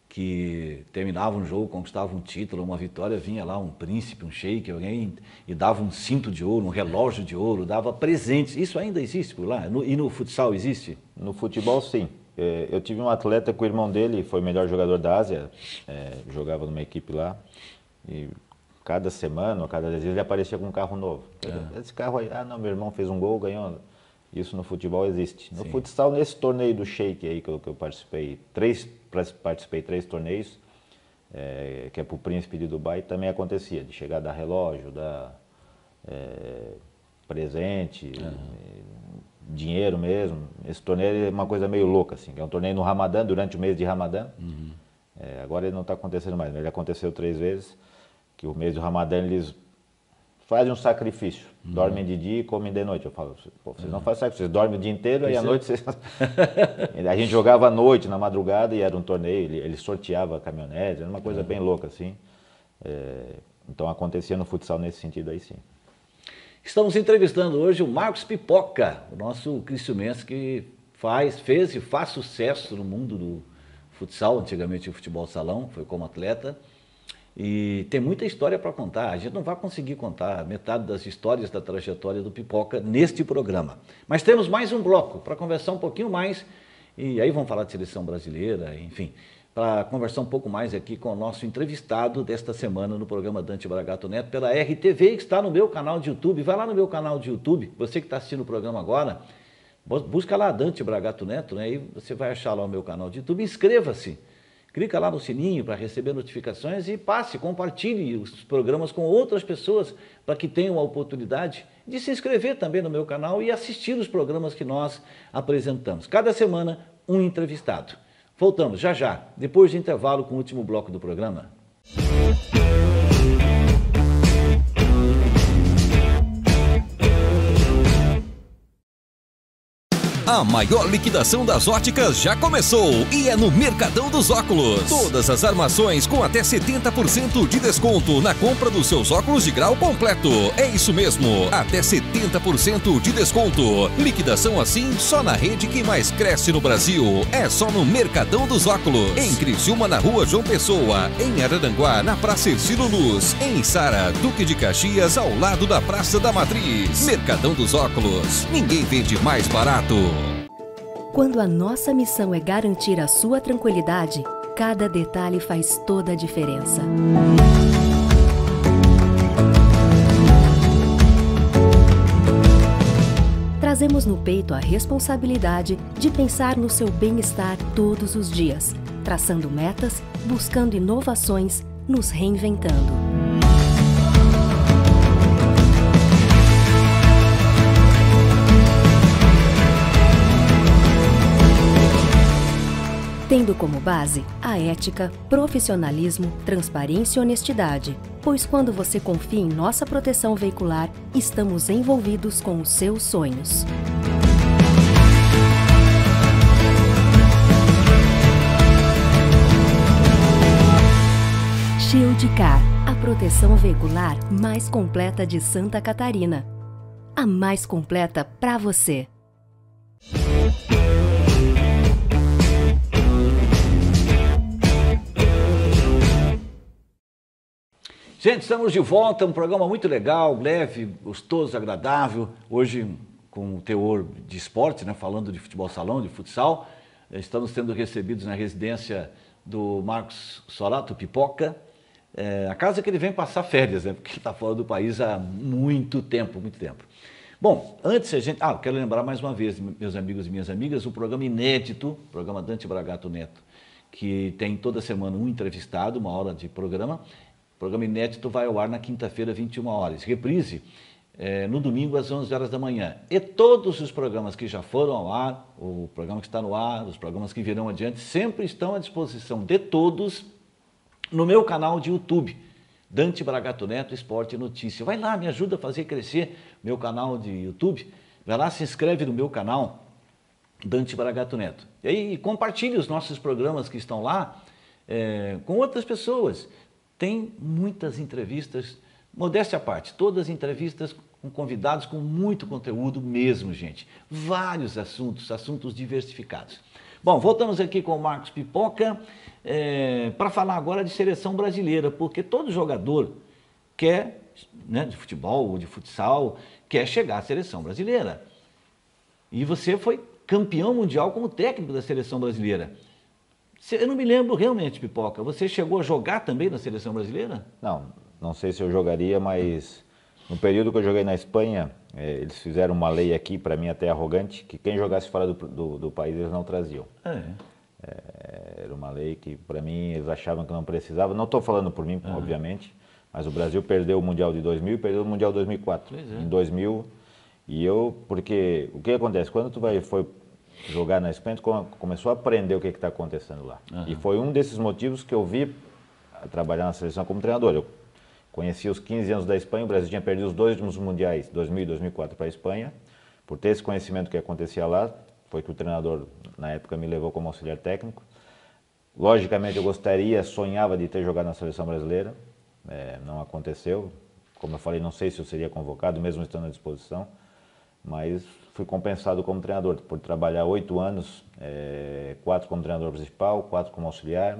Que terminava um jogo, conquistava um título, uma vitória, vinha lá um príncipe, um sheik, alguém, e dava um cinto de ouro, um relógio de ouro, dava presentes. Isso ainda existe por lá? E no futsal existe? No futebol, sim. Eu tive um atleta que o irmão dele foi o melhor jogador da Ásia, jogava numa equipe lá, e cada semana, ou cada 10 dias, ele aparecia com um carro novo. Esse carro aí, não, meu irmão fez um gol, ganhou. Isso no futebol existe. No futsal, nesse torneio do Sheik aí que eu participei, participei 3 torneios, que é para o Príncipe de Dubai, também acontecia, de chegar a dar relógio, dar presente, dinheiro mesmo. Esse torneio é uma coisa meio louca, assim, é um torneio no Ramadã, durante o mês de Ramadã. Agora ele não está acontecendo mais, mas ele aconteceu 3 vezes, que o mês do Ramadã eles fazem um sacrifício, dormem de dia e comem de noite. Eu falo, pô, vocês não fazem sacrifício, vocês dormem o dia inteiro e à noite vocês... A gente jogava à noite, na madrugada, e era um torneio, ele sorteava caminhonetes, era uma coisa bem louca, assim. Então acontecia no futsal nesse sentido aí, sim. Estamos entrevistando hoje o Marcos Pipoca, o nosso cristiumense que fez e faz sucesso no mundo do futsal, antigamente o futebol salão, foi como atleta. E tem muita história para contar, a gente não vai conseguir contar metade das histórias da trajetória do Pipoca neste programa. Mas temos mais um bloco para conversar um pouquinho mais, e aí vamos falar de seleção brasileira, enfim, para conversar um pouco mais aqui com o nosso entrevistado desta semana no programa Dante Bragato Neto pela RTV, que está no meu canal de YouTube. Vai lá no meu canal de YouTube, você que está assistindo o programa agora, busca lá Dante Bragato Neto, né? E você vai achar lá o meu canal de YouTube, inscreva-se. Clica lá no sininho para receber notificações e compartilhe os programas com outras pessoas para que tenham a oportunidade de se inscrever também no meu canal e assistir os programas que nós apresentamos. Cada semana, um entrevistado. Voltamos já, depois de intervalo com o último bloco do programa. A maior liquidação das óticas já começou e é no Mercadão dos Óculos. Todas as armações com até 70% de desconto na compra dos seus óculos de grau completo. É isso mesmo, até 70% de desconto. Liquidação assim só na rede que mais cresce no Brasil. É só no Mercadão dos Óculos. Em Criciúma, na Rua João Pessoa. Em Araranguá, na Praça Ercílio Luz. Em Sara, Duque de Caxias, ao lado da Praça da Matriz. Mercadão dos Óculos. Ninguém vende mais barato. Quando a nossa missão é garantir a sua tranquilidade, cada detalhe faz toda a diferença. Trazemos no peito a responsabilidade de pensar no seu bem-estar todos os dias, traçando metas, buscando inovações, nos reinventando. Tendo como base a ética, profissionalismo, transparência e honestidade, pois quando você confia em nossa proteção veicular, estamos envolvidos com os seus sonhos. Shieldcar, a proteção veicular mais completa de Santa Catarina. A mais completa para você. Gente, estamos de volta, um programa muito legal, leve, gostoso, agradável. Hoje com o teor de esporte, né? Falando de futebol salão, de futsal. Estamos sendo recebidos na residência do Marcos Sorato Pipoca. A casa que ele vem passar férias, né? Porque ele está fora do país há muito tempo, muito tempo. Bom, antes a gente... eu quero lembrar mais uma vez, meus amigos e minhas amigas, o programa inédito, o programa Dante Bragato Neto, que tem toda semana um entrevistado, 1 hora de programa. O programa inédito vai ao ar na quinta-feira, 21 horas. Reprise no domingo, às 11 horas da manhã. E todos os programas que já foram ao ar, o programa que está no ar, os programas que virão adiante, sempre estão à disposição de todos no meu canal de YouTube, Dante Bragato Neto Esporte e Notícia. Vai lá, me ajuda a fazer crescer meu canal de YouTube. Vai lá, se inscreve no meu canal, Dante Bragato Neto. E aí compartilhe os nossos programas que estão lá com outras pessoas. Tem muitas entrevistas, modéstia à parte, todas entrevistas com convidados com muito conteúdo mesmo, gente. Vários assuntos diversificados. Bom, voltamos aqui com o Marcos Pipoca para falar agora de seleção brasileira, porque todo jogador quer, né, de futebol ou de futsal, quer chegar à seleção brasileira. E você foi campeão mundial como técnico da seleção brasileira. Eu não me lembro realmente, Pipoca, você chegou a jogar também na seleção brasileira? Não sei se eu jogaria, mas no período que eu joguei na Espanha, eles fizeram uma lei aqui, para mim até arrogante, que quem jogasse fora do país eles não traziam. Era uma lei que para mim eles achavam que não precisava. Não estou falando por mim, obviamente, mas o Brasil perdeu o Mundial de 2000 e perdeu o Mundial de 2004. Em 2000, porque o que acontece? Quando tu foi jogar na Espanha, tu começou a aprender o que está acontecendo lá. E foi um desses motivos que eu vi a trabalhar na seleção como treinador. Eu conheci os 15 anos da Espanha, o Brasil tinha perdido os 2 últimos mundiais, 2000 e 2004, para a Espanha. Por ter esse conhecimento que acontecia lá, foi que o treinador, na época, me levou como auxiliar técnico. Logicamente, eu sonhava de ter jogado na seleção brasileira. Não aconteceu. Como eu falei, não sei se eu seria convocado, mesmo estando à disposição. Mas fui compensado como treinador, por trabalhar 8 anos, 4 como treinador principal, 4 como auxiliar.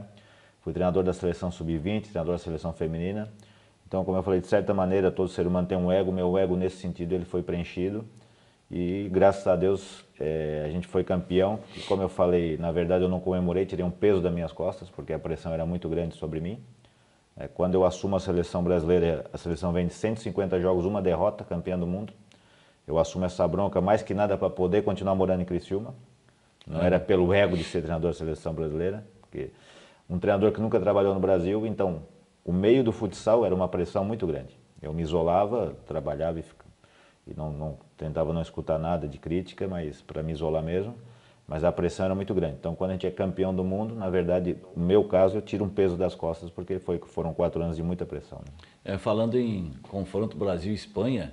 Fui treinador da seleção sub-20, treinador da seleção feminina. Então, como eu falei, de certa maneira, todo ser humano tem um ego. Meu ego, nesse sentido, ele foi preenchido. E, graças a Deus, a gente foi campeão. E, como eu falei, na verdade, eu não comemorei, tirei um peso das minhas costas, porque a pressão era muito grande sobre mim. Quando eu assumo a seleção brasileira, a seleção vem de 150 jogos, uma derrota, campeã do mundo. Eu assumo essa bronca mais que nada para poder continuar morando em Criciúma. Não era pelo ego de ser treinador da seleção brasileira, porque um treinador que nunca trabalhou no Brasil, então o meio do futsal era uma pressão muito grande. Eu me isolava, trabalhava e não tentava não escutar nada de crítica, mas para me isolar mesmo. Mas a pressão era muito grande. Então, quando a gente é campeão do mundo, na verdade, no meu caso, eu tiro um peso das costas, porque foram 4 anos de muita pressão. Né? Falando em confronto Brasil-Espanha,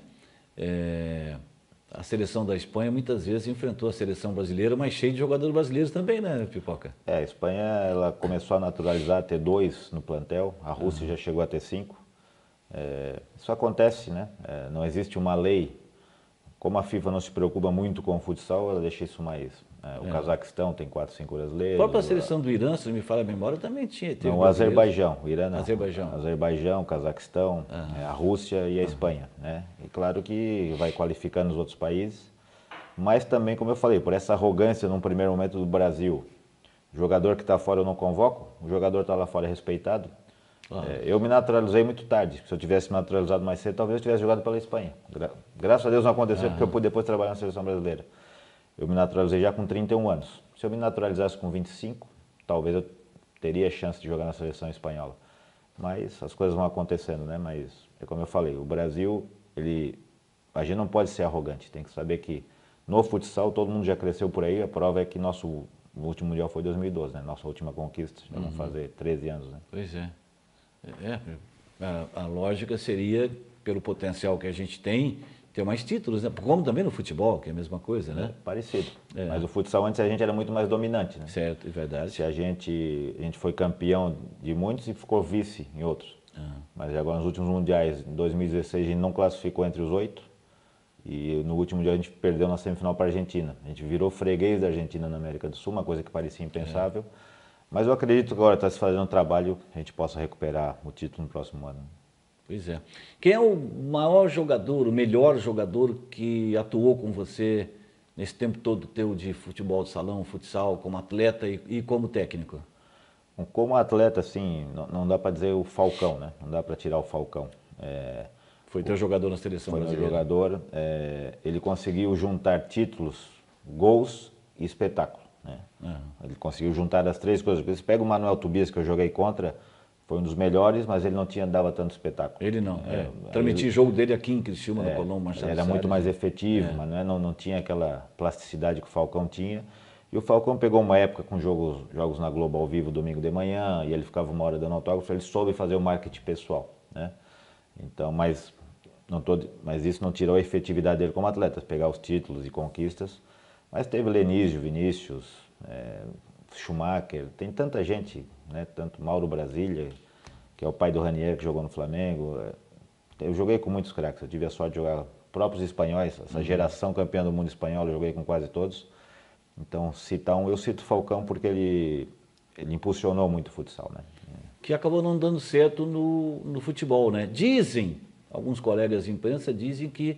a seleção da Espanha muitas vezes enfrentou a seleção brasileira, mas cheia de jogadores brasileiros também, né, Pipoca? A Espanha ela começou a naturalizar, a ter 2 no plantel, a Rússia já chegou a ter 5. Isso acontece, né? Não existe uma lei. Como a FIFA não se preocupa muito com o futsal, ela deixa isso mais. O Cazaquistão tem 4, 5 brasileiros. A própria seleção do Irã, se não me falha a memória, também teve. Não, o Azerbaijão, o Irã não. Azerbaijão, o Cazaquistão, a Rússia e a Espanha. Né? E claro que vai qualificando os outros países, mas também, como eu falei, por essa arrogância num primeiro momento do Brasil, o jogador que está fora eu não convoco, o jogador está lá fora é respeitado. Eu me naturalizei muito tarde. Se eu tivesse me naturalizado mais cedo, talvez eu tivesse jogado pela Espanha. Graças a Deus não aconteceu, porque eu pude depois trabalhar na seleção brasileira. Eu me naturalizei já com 31 anos. Se eu me naturalizasse com 25, talvez eu teria chance de jogar na seleção espanhola. Mas as coisas vão acontecendo, né? Mas é como eu falei, o Brasil, a gente não pode ser arrogante. Tem que saber que no futsal todo mundo já cresceu por aí. A prova é que nosso último mundial foi em 2012, né? Nossa última conquista. Já vão fazer 13 anos, né? Pois é. A lógica seria, pelo potencial que a gente tem, ter mais títulos, né? Como também no futebol, que é a mesma coisa, né? Parecido. Mas o futsal antes a gente era muito mais dominante, né? Certo, é verdade. A gente foi campeão de muitos e ficou vice em outros. Mas agora nos últimos mundiais, em 2016, a gente não classificou entre os 8. E no último dia a gente perdeu na semifinal para a Argentina. A gente virou freguês da Argentina na América do Sul, uma coisa que parecia impensável. Mas eu acredito que agora está se fazendo um trabalho, a gente possa recuperar o título no próximo ano. Pois é. Quem é o maior jogador, o melhor jogador que atuou com você nesse tempo todo teu de futebol de salão, futsal, como atleta e como técnico? Como atleta, assim, não dá para dizer o Falcão, né? Não dá para tirar o Falcão. Foi teu jogador na seleção brasileira? Foi meu jogador. Ele conseguiu juntar títulos, gols e espetáculo, né? Ele conseguiu juntar as três coisas. Porque você pega o Manuel Tobias, que eu joguei contra, foi um dos melhores, mas ele não dava tanto espetáculo. Ele não, transmiti jogo dele aqui em Criciúma, no Colombo, Marcelo Era Salles. muito mais efetivo, mas não tinha aquela plasticidade que o Falcão tinha. E o Falcão pegou uma época com jogos na Globo ao vivo, domingo de manhã, e ele ficava uma hora dando autógrafo, ele soube fazer o marketing pessoal, né? Então, mas isso não tirou a efetividade dele como atleta, pegar os títulos e conquistas. Mas teve Lenísio, Vinícius, Schumacher, tem tanta gente, né? Tanto Mauro Brasília, que é o pai do Ranieri, que jogou no Flamengo. Eu joguei com muitos craques, eu tive a sorte de jogar próprios espanhóis, essa geração campeã do mundo espanhol, eu joguei com quase todos. Então, eu cito o Falcão porque ele impulsionou muito o futsal, né? Que acabou não dando certo no futebol, né? Dizem, alguns colegas de imprensa dizem que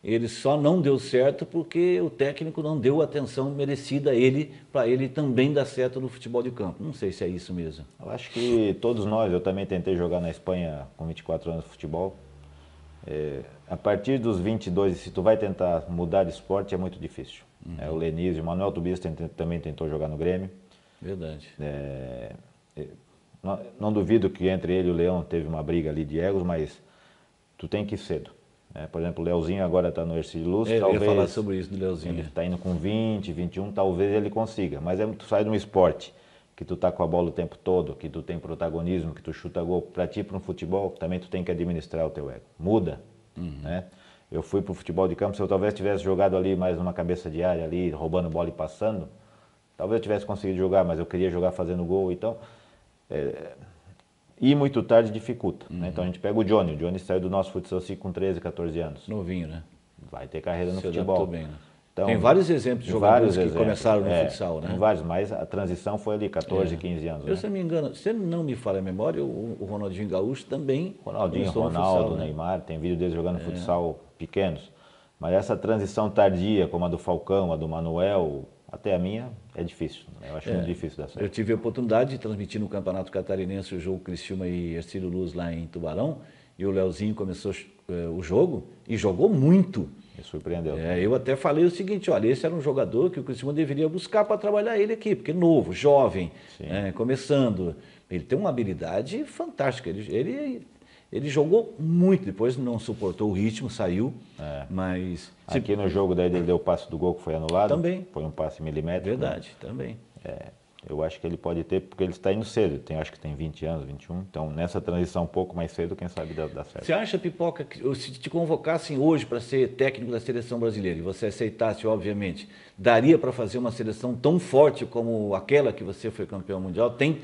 ele só não deu certo porque o técnico não deu a atenção merecida a ele, para ele também dar certo no futebol de campo. Não sei se é isso mesmo. Eu acho que todos nós, eu também tentei jogar na Espanha com 24 anos de futebol. A partir dos 22, se tu vai tentar mudar de esporte, é muito difícil. O Lenísio, o Manuel Tobias também tentou jogar no Grêmio. Verdade. Não duvido que entre ele e o Leão teve uma briga ali de egos, mas tu tem que ir cedo. Por exemplo, o Leozinho agora está no Ercílio Luz. Eu ia falar sobre isso do Leozinho. Ele está indo com 20, 21, talvez ele consiga. Mas tu sai de um esporte que tu tá com a bola o tempo todo, que tu tem protagonismo, que tu chuta gol. Para ti, para um futebol, também tu tem que administrar o teu ego. Muda, né? Eu fui pro futebol de campo, se eu talvez tivesse jogado ali mais numa cabeça de área, ali, roubando bola e passando, talvez eu tivesse conseguido jogar, mas eu queria jogar fazendo gol, então... ir muito tarde dificulta, né? Então a gente pega o Johnny saiu do nosso futsal com 13, 14 anos. Novinho, né? Vai ter carreira no Se futebol. adaptou bem, né? Então, tem vários exemplos de jogadores que começaram no futsal, né? Tem vários, mas a transição foi ali, 14, 15 anos. Eu, se não me engano, se não me falha a memória, o Ronaldinho Gaúcho também. Ronaldinho, Ronaldo, futsal, Neymar, tem vídeo deles jogando futsal pequenos. Mas essa transição tardia, como a do Falcão, a do Manuel, até a minha, é difícil. Eu acho muito difícil dar certo. Eu tive a oportunidade de transmitir no Campeonato Catarinense o jogo Criciúma e Ercílio Luz lá em Tubarão. E o Leozinho começou o jogo e jogou muito. Me surpreendeu. Eu até falei o seguinte, olha, esse era um jogador que o Criciúma deveria buscar para trabalhar ele aqui, porque novo, jovem, começando. Ele tem uma habilidade fantástica. Ele jogou muito, depois não suportou o ritmo, saiu, mas... Aqui no jogo daí ele deu o passe do gol que foi anulado. Também. Foi um passe milimétrico. Verdade, também. Eu acho que ele pode ter, porque ele está indo cedo, acho que tem 20 anos, 21, então nessa transição um pouco mais cedo, quem sabe dá certo. Você acha, Pipoca, que se te convocassem hoje para ser técnico da seleção brasileira, e você aceitasse, obviamente, daria para fazer uma seleção tão forte como aquela que você foi campeão mundial? Tem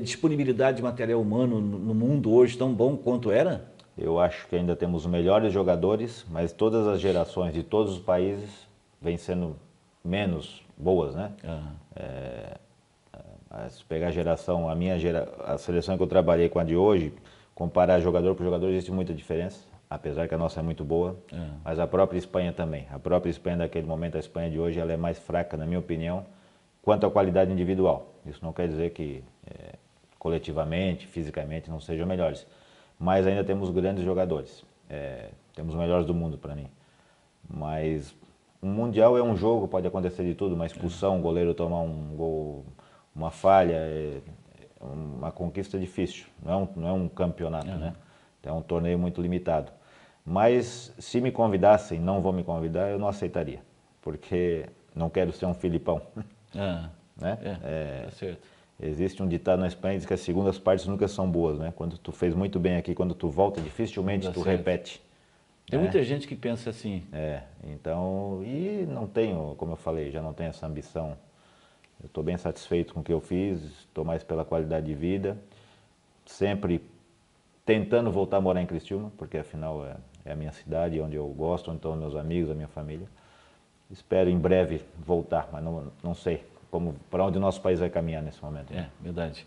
disponibilidade de material humano no mundo hoje tão bom quanto era? Eu acho que ainda temos os melhores jogadores, mas todas as gerações de todos os países vêm sendo menos boas, né? Se pegar a seleção que eu trabalhei com a de hoje, comparar jogador por jogador, existe muita diferença, apesar que a nossa é muito boa, mas a própria Espanha também. A própria Espanha daquele momento, a Espanha de hoje, ela é mais fraca, na minha opinião, quanto à qualidade individual. Isso não quer dizer que coletivamente, fisicamente, não sejam melhores, mas ainda temos grandes jogadores, temos os melhores do mundo para mim. Mas um mundial é um jogo, pode acontecer de tudo, uma expulsão, um goleiro tomar um gol, uma falha, uma conquista difícil, não é um campeonato, né? É um torneio muito limitado. Mas se me convidassem, não vão me convidar, eu não aceitaria, porque não quero ser um Filipão. Né? Tá certo. Existe um ditado na Espanha que diz que as segundas partes nunca são boas, né? Quando tu fez muito bem aqui, quando tu volta, dificilmente tu repete. Tem muita gente que pensa assim. Então, e não tenho, como eu falei, já não tenho essa ambição. Eu estou bem satisfeito com o que eu fiz, estou mais pela qualidade de vida. Sempre tentando voltar a morar em Criciúma, porque afinal é a minha cidade, onde eu gosto, onde estão meus amigos, a minha família. Espero em breve voltar, mas não sei para onde o nosso país vai caminhar nesse momento. É, verdade.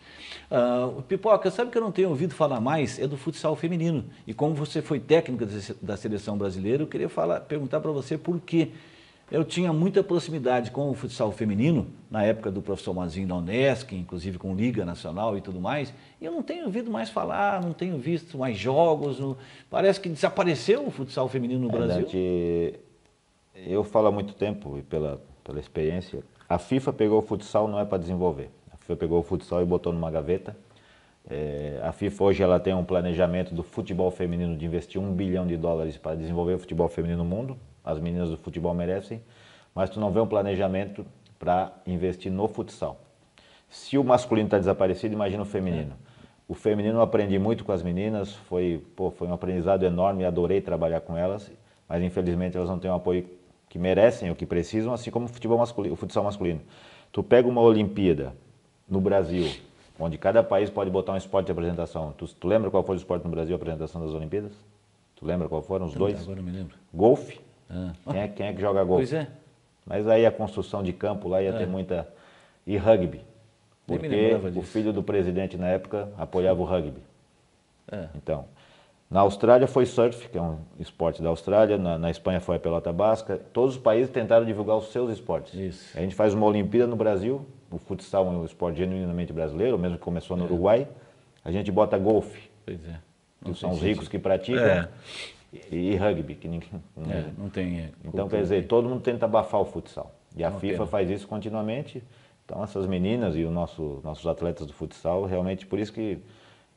Pipoca, sabe que eu não tenho ouvido falar mais é do futsal feminino. E como você foi técnica da seleção brasileira, eu queria perguntar para você por quê. Eu tinha muita proximidade com o futsal feminino, na época do professor Mazinho da Unesc, inclusive com Liga Nacional e tudo mais, e eu não tenho ouvido mais falar, não tenho visto mais jogos, parece que desapareceu o futsal feminino no Brasil. Eu falo há muito tempo, e pela experiência, a FIFA pegou o futsal não é para desenvolver, a FIFA pegou o futsal e botou numa gaveta. A FIFA hoje ela tem um planejamento do futebol feminino de investir US$1 bilhão para desenvolver o futebol feminino no mundo. As meninas do futebol merecem, mas tu não vê um planejamento para investir no futsal. Se o masculino está desaparecido, imagina o feminino. O feminino eu aprendi muito com as meninas, foi um aprendizado enorme, adorei trabalhar com elas, mas infelizmente elas não têm o apoio que merecem ou que precisam, assim como o futsal masculino. Tu pega uma Olimpíada no Brasil, onde cada país pode botar um esporte de apresentação. Tu lembra qual foi o esporte no Brasil, a apresentação das Olimpíadas? Tu lembra qual foram os dois? Agora não me lembro. Golfe. Quem é que joga golfe? Pois é. Mas aí a construção de campo lá ia ter muita... E rugby. Porque o filho do presidente na época apoiava o rugby. Então, na Austrália foi surf, que é um esporte da Austrália. Na Espanha foi a pelota basca. Todos os países tentaram divulgar os seus esportes. Isso. A gente faz uma Olimpíada no Brasil. O futsal é um esporte genuinamente brasileiro, mesmo que começou no Uruguai. A gente bota golfe. Pois é. Que são os ricos que praticam. E rugby, que ninguém... não tem... Então, quer dizer, todo mundo tenta abafar o futsal. E a FIFA faz isso continuamente. Então, essas meninas e os nossos atletas do futsal, realmente, por isso que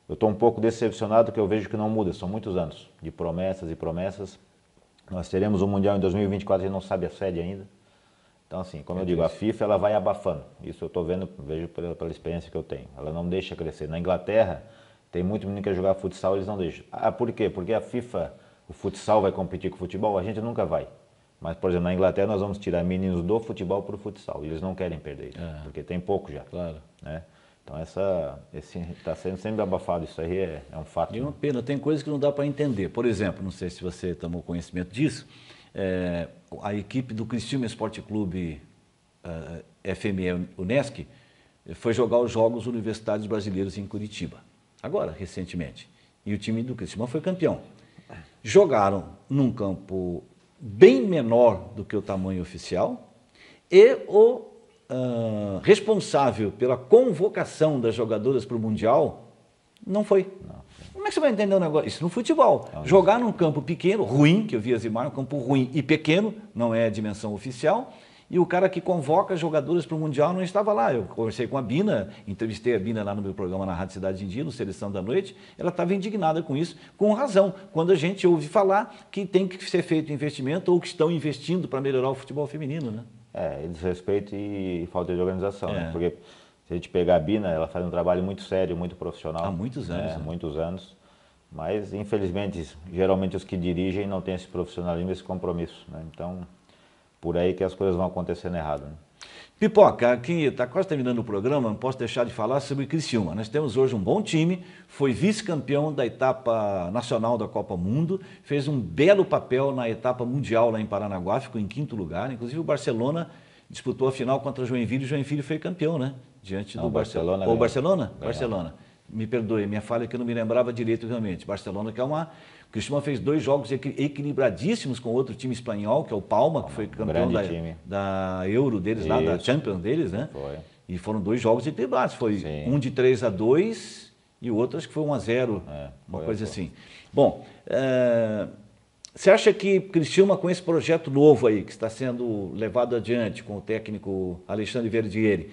eu estou um pouco decepcionado, que eu vejo que não muda. São muitos anos de promessas e promessas. Nós teremos o Mundial em 2024, a gente não sabe a sede ainda. Então, assim, como eu digo, a FIFA ela vai abafando. Isso eu vejo pela experiência que eu tenho. Ela não deixa crescer. Na Inglaterra, tem muito menino que quer jogar futsal, eles não deixam. Por quê? Porque a FIFA... O futsal vai competir com o futebol? A gente nunca vai. Mas, por exemplo, na Inglaterra nós vamos tirar meninos do futebol para o futsal. E eles não querem perder isso, porque tem pouco já. Claro. Né? Então está sendo sempre abafado, isso aí é um fato. E uma pena, tem coisas que não dá para entender. Por exemplo, não sei se você tomou conhecimento disso, a equipe do Criciúma Esporte Clube FME Unesc foi jogar os Jogos Universitários Brasileiros em Curitiba. Agora, recentemente. E o time do Criciúma foi campeão. Jogaram num campo bem menor do que o tamanho oficial e o responsável pela convocação das jogadoras para o Mundial não foi. Como é que você vai entender o negócio? Isso no futebol. Jogar num campo pequeno, ruim, que eu vi as imagens, um campo ruim e pequeno, não é a dimensão oficial, e o cara que convoca jogadores para o Mundial não estava lá. Eu conversei com a Bina, entrevistei a Bina lá no meu programa na Rádio Cidade em Dia, no Seleção da Noite. Ela estava indignada com isso, com razão, quando a gente ouve falar que tem que ser feito investimento ou que estão investindo para melhorar o futebol feminino, né? Desrespeito e falta de organização, né? Porque se a gente pegar a Bina, ela faz um trabalho muito sério, muito profissional. Há muitos anos. Muitos anos. Mas, infelizmente, geralmente os que dirigem não têm esse profissionalismo, esse compromisso, né? Então... Por aí que as coisas vão acontecendo errado. Né? Pipoca, aqui está quase terminando o programa, não posso deixar de falar sobre Criciúma. Nós temos hoje um bom time, foi vice-campeão da etapa nacional da Copa Mundo, fez um belo papel na etapa mundial lá em Paranaguá, ficou em 5º lugar. Inclusive o Barcelona disputou a final contra o Joinville e o Joinville foi campeão, né? Diante do Barcelona. Ou Barcelona? Barcelona. Me perdoe, minha falha é que eu não me lembrava direito realmente. Barcelona que é uma... O Criciúma fez 2 jogos equilibradíssimos com outro time espanhol, que é o Palma, que foi campeão da Euro deles, lá da Champions deles, né? Foi. E foram 2 jogos equilibrados. Foi um de 3-2 e o outro acho que foi 1-0, uma coisa assim. Bom, você acha que Criciúma, com esse projeto novo aí, que está sendo levado adiante com o técnico Alexandre Verdieri,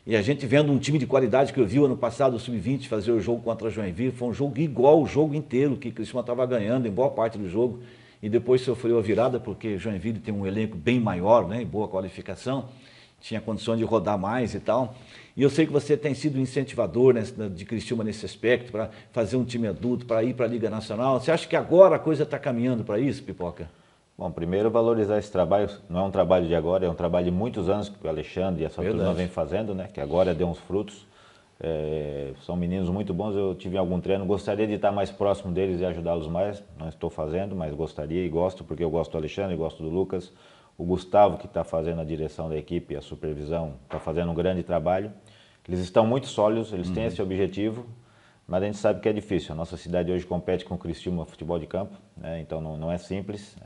e a gente vendo um time de qualidade que eu vi ano passado, o Sub-20, fazer o jogo contra a Joinville, foi um jogo igual o jogo inteiro, que Criciúma estava ganhando em boa parte do jogo, e depois sofreu a virada, porque Joinville tem um elenco bem maior, né, e boa qualificação, tinha condições de rodar mais e tal. E eu sei que você tem sido um incentivador, né, de Criciúma nesse aspecto, para fazer um time adulto, para ir para a Liga Nacional. Você acha que agora a coisa está caminhando para isso, Pipoca? Bom, primeiro valorizar esse trabalho, não é um trabalho de agora, é um trabalho de muitos anos que o Alexandre e essa turma vem fazendo, né? Que agora deu uns frutos. São meninos muito bons, eu tive algum treino, gostaria de estar mais próximo deles e ajudá-los mais, não estou fazendo, mas gostaria e gosto, porque eu gosto do Alexandre, gosto do Lucas, o Gustavo, que está fazendo a direção da equipe, a supervisão, está fazendo um grande trabalho. Eles estão muito sólidos, eles têm esse objetivo, mas a gente sabe que é difícil. A nossa cidade hoje compete com o Criciúma futebol de campo, né? Então não é simples,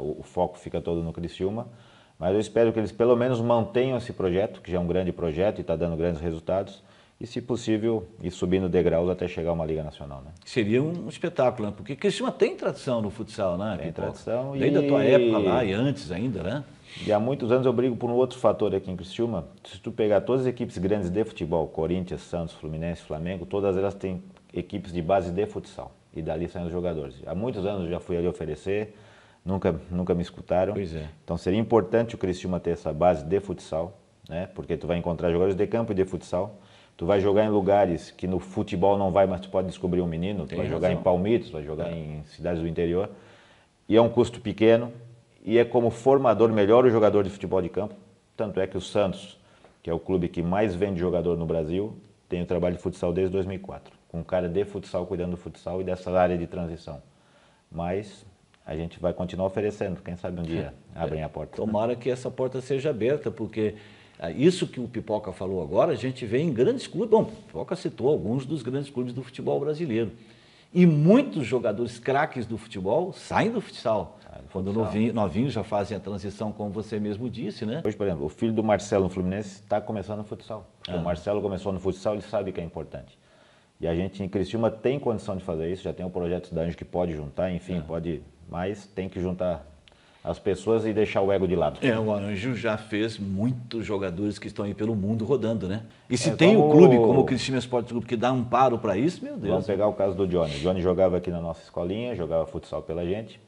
o foco fica todo no Criciúma, mas eu espero que eles pelo menos mantenham esse projeto, que já é um grande projeto e está dando grandes resultados, e, se possível, ir subindo degraus até chegar a uma Liga Nacional, né? Seria um espetáculo, né? Porque Criciúma tem tradição no futsal, né? Tem tradição desde a tua época lá e antes ainda, né? E há muitos anos eu brigo por um outro fator aqui em Criciúma. Se tu pegar todas as equipes grandes de futebol, Corinthians, Santos, Fluminense, Flamengo, todas elas têm equipes de base de futsal. E dali saem os jogadores. Há muitos anos eu já fui ali oferecer, nunca me escutaram. Pois é. Então seria importante o Criciúma ter essa base de futsal, né? Porque tu vai encontrar jogadores de campo e de futsal. Tu vai jogar em lugares que no futebol não vai, mas tu pode descobrir um menino. Tu vai jogar em Palmitos, vai jogar em cidades do interior. E é um custo pequeno. E é como formador melhor o jogador de futebol de campo. Tanto é que o Santos, que é o clube que mais vende jogador no Brasil, tem o trabalho de futsal desde 2004. Com um cara de futsal cuidando do futsal e dessa área de transição. Mas a gente vai continuar oferecendo. Quem sabe um dia abrem a porta. Tomara que essa porta seja aberta, porque isso que o Pipoca falou agora, a gente vê em grandes clubes. Bom, o Pipoca citou alguns dos grandes clubes do futebol brasileiro. E muitos jogadores craques do futebol saem do futsal. Quando novinhos já fazem a transição, como você mesmo disse, né? Hoje, por exemplo, o filho do Marcelo no Fluminense está começando no futsal. O Marcelo começou no futsal, ele sabe que é importante. E a gente em Criciúma tem condição de fazer isso, já tem um projeto da Anjo que pode juntar, enfim, pode, mas tem que juntar as pessoas e deixar o ego de lado. O Anjo já fez muitos jogadores que estão aí pelo mundo rodando, né? E se tem um clube como o Criciúma Esporte Clube que dá amparo para isso, meu Deus. Vamos pegar o caso do Johnny. O Johnny jogava aqui na nossa escolinha, jogava futsal pela gente.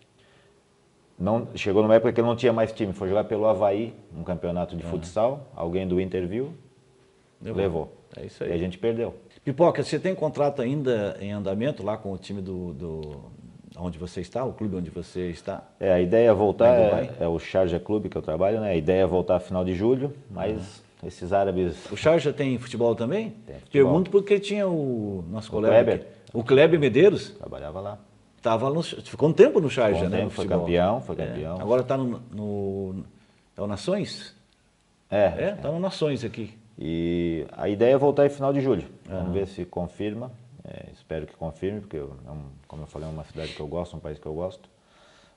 Chegou numa época que ele não tinha mais time, foi jogar pelo Avaí, um campeonato de futsal, alguém do Interview levou. É isso aí. E a gente perdeu. Pipoca, você tem contrato ainda em andamento lá com o time onde você está, o clube onde você está? A ideia é voltar, é o Sharjah Clube que eu trabalho, né? A ideia é voltar a final de julho, mas esses árabes... O Sharjah tem futebol também? Tem futebol. Pergunto porque tinha o nosso colega... O Kleber Medeiros? Trabalhava lá. Ficou um tempo no Sharjah, né? Foi campeão. Agora está é o Nações? Está no Nações aqui. E a ideia é voltar em final de julho. Vamos ver se confirma. Espero que confirme, porque, como eu falei, é uma cidade que eu gosto, um país que eu gosto.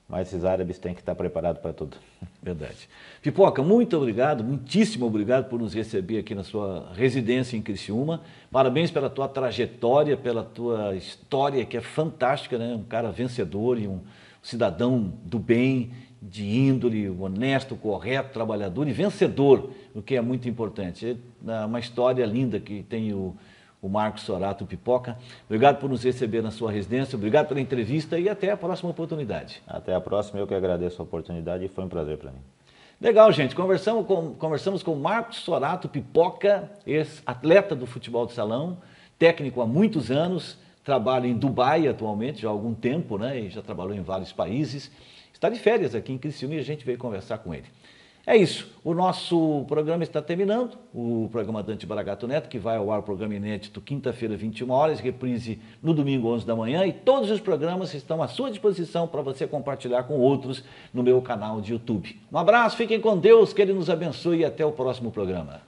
Mas esses árabes têm que estar preparados para tudo. Verdade. Pipoca, muito obrigado, muitíssimo obrigado por nos receber aqui na sua residência em Criciúma. Parabéns pela tua trajetória, pela tua história, que é fantástica, né? Um cara vencedor e um cidadão do bem, de índole, honesto, correto, trabalhador e vencedor, o que é muito importante. É uma história linda que tem o Marcos Sorato Pipoca. Obrigado por nos receber na sua residência, obrigado pela entrevista e até a próxima oportunidade. Até a próxima, eu que agradeço a oportunidade e foi um prazer para mim. Legal, gente. Conversamos com o Marcos Sorato Pipoca, ex-atleta do futebol de salão, técnico há muitos anos, trabalha em Dubai atualmente, já há algum tempo, né? E já trabalhou em vários países. Está de férias aqui em Criciúma e a gente veio conversar com ele. É isso, o nosso programa está terminando, o programa Dante Bragato Neto, que vai ao ar, o programa inédito, quinta-feira, 21 horas, reprise no domingo, 11 da manhã, e todos os programas estão à sua disposição para você compartilhar com outros no meu canal de YouTube. Um abraço, fiquem com Deus, que Ele nos abençoe e até o próximo programa.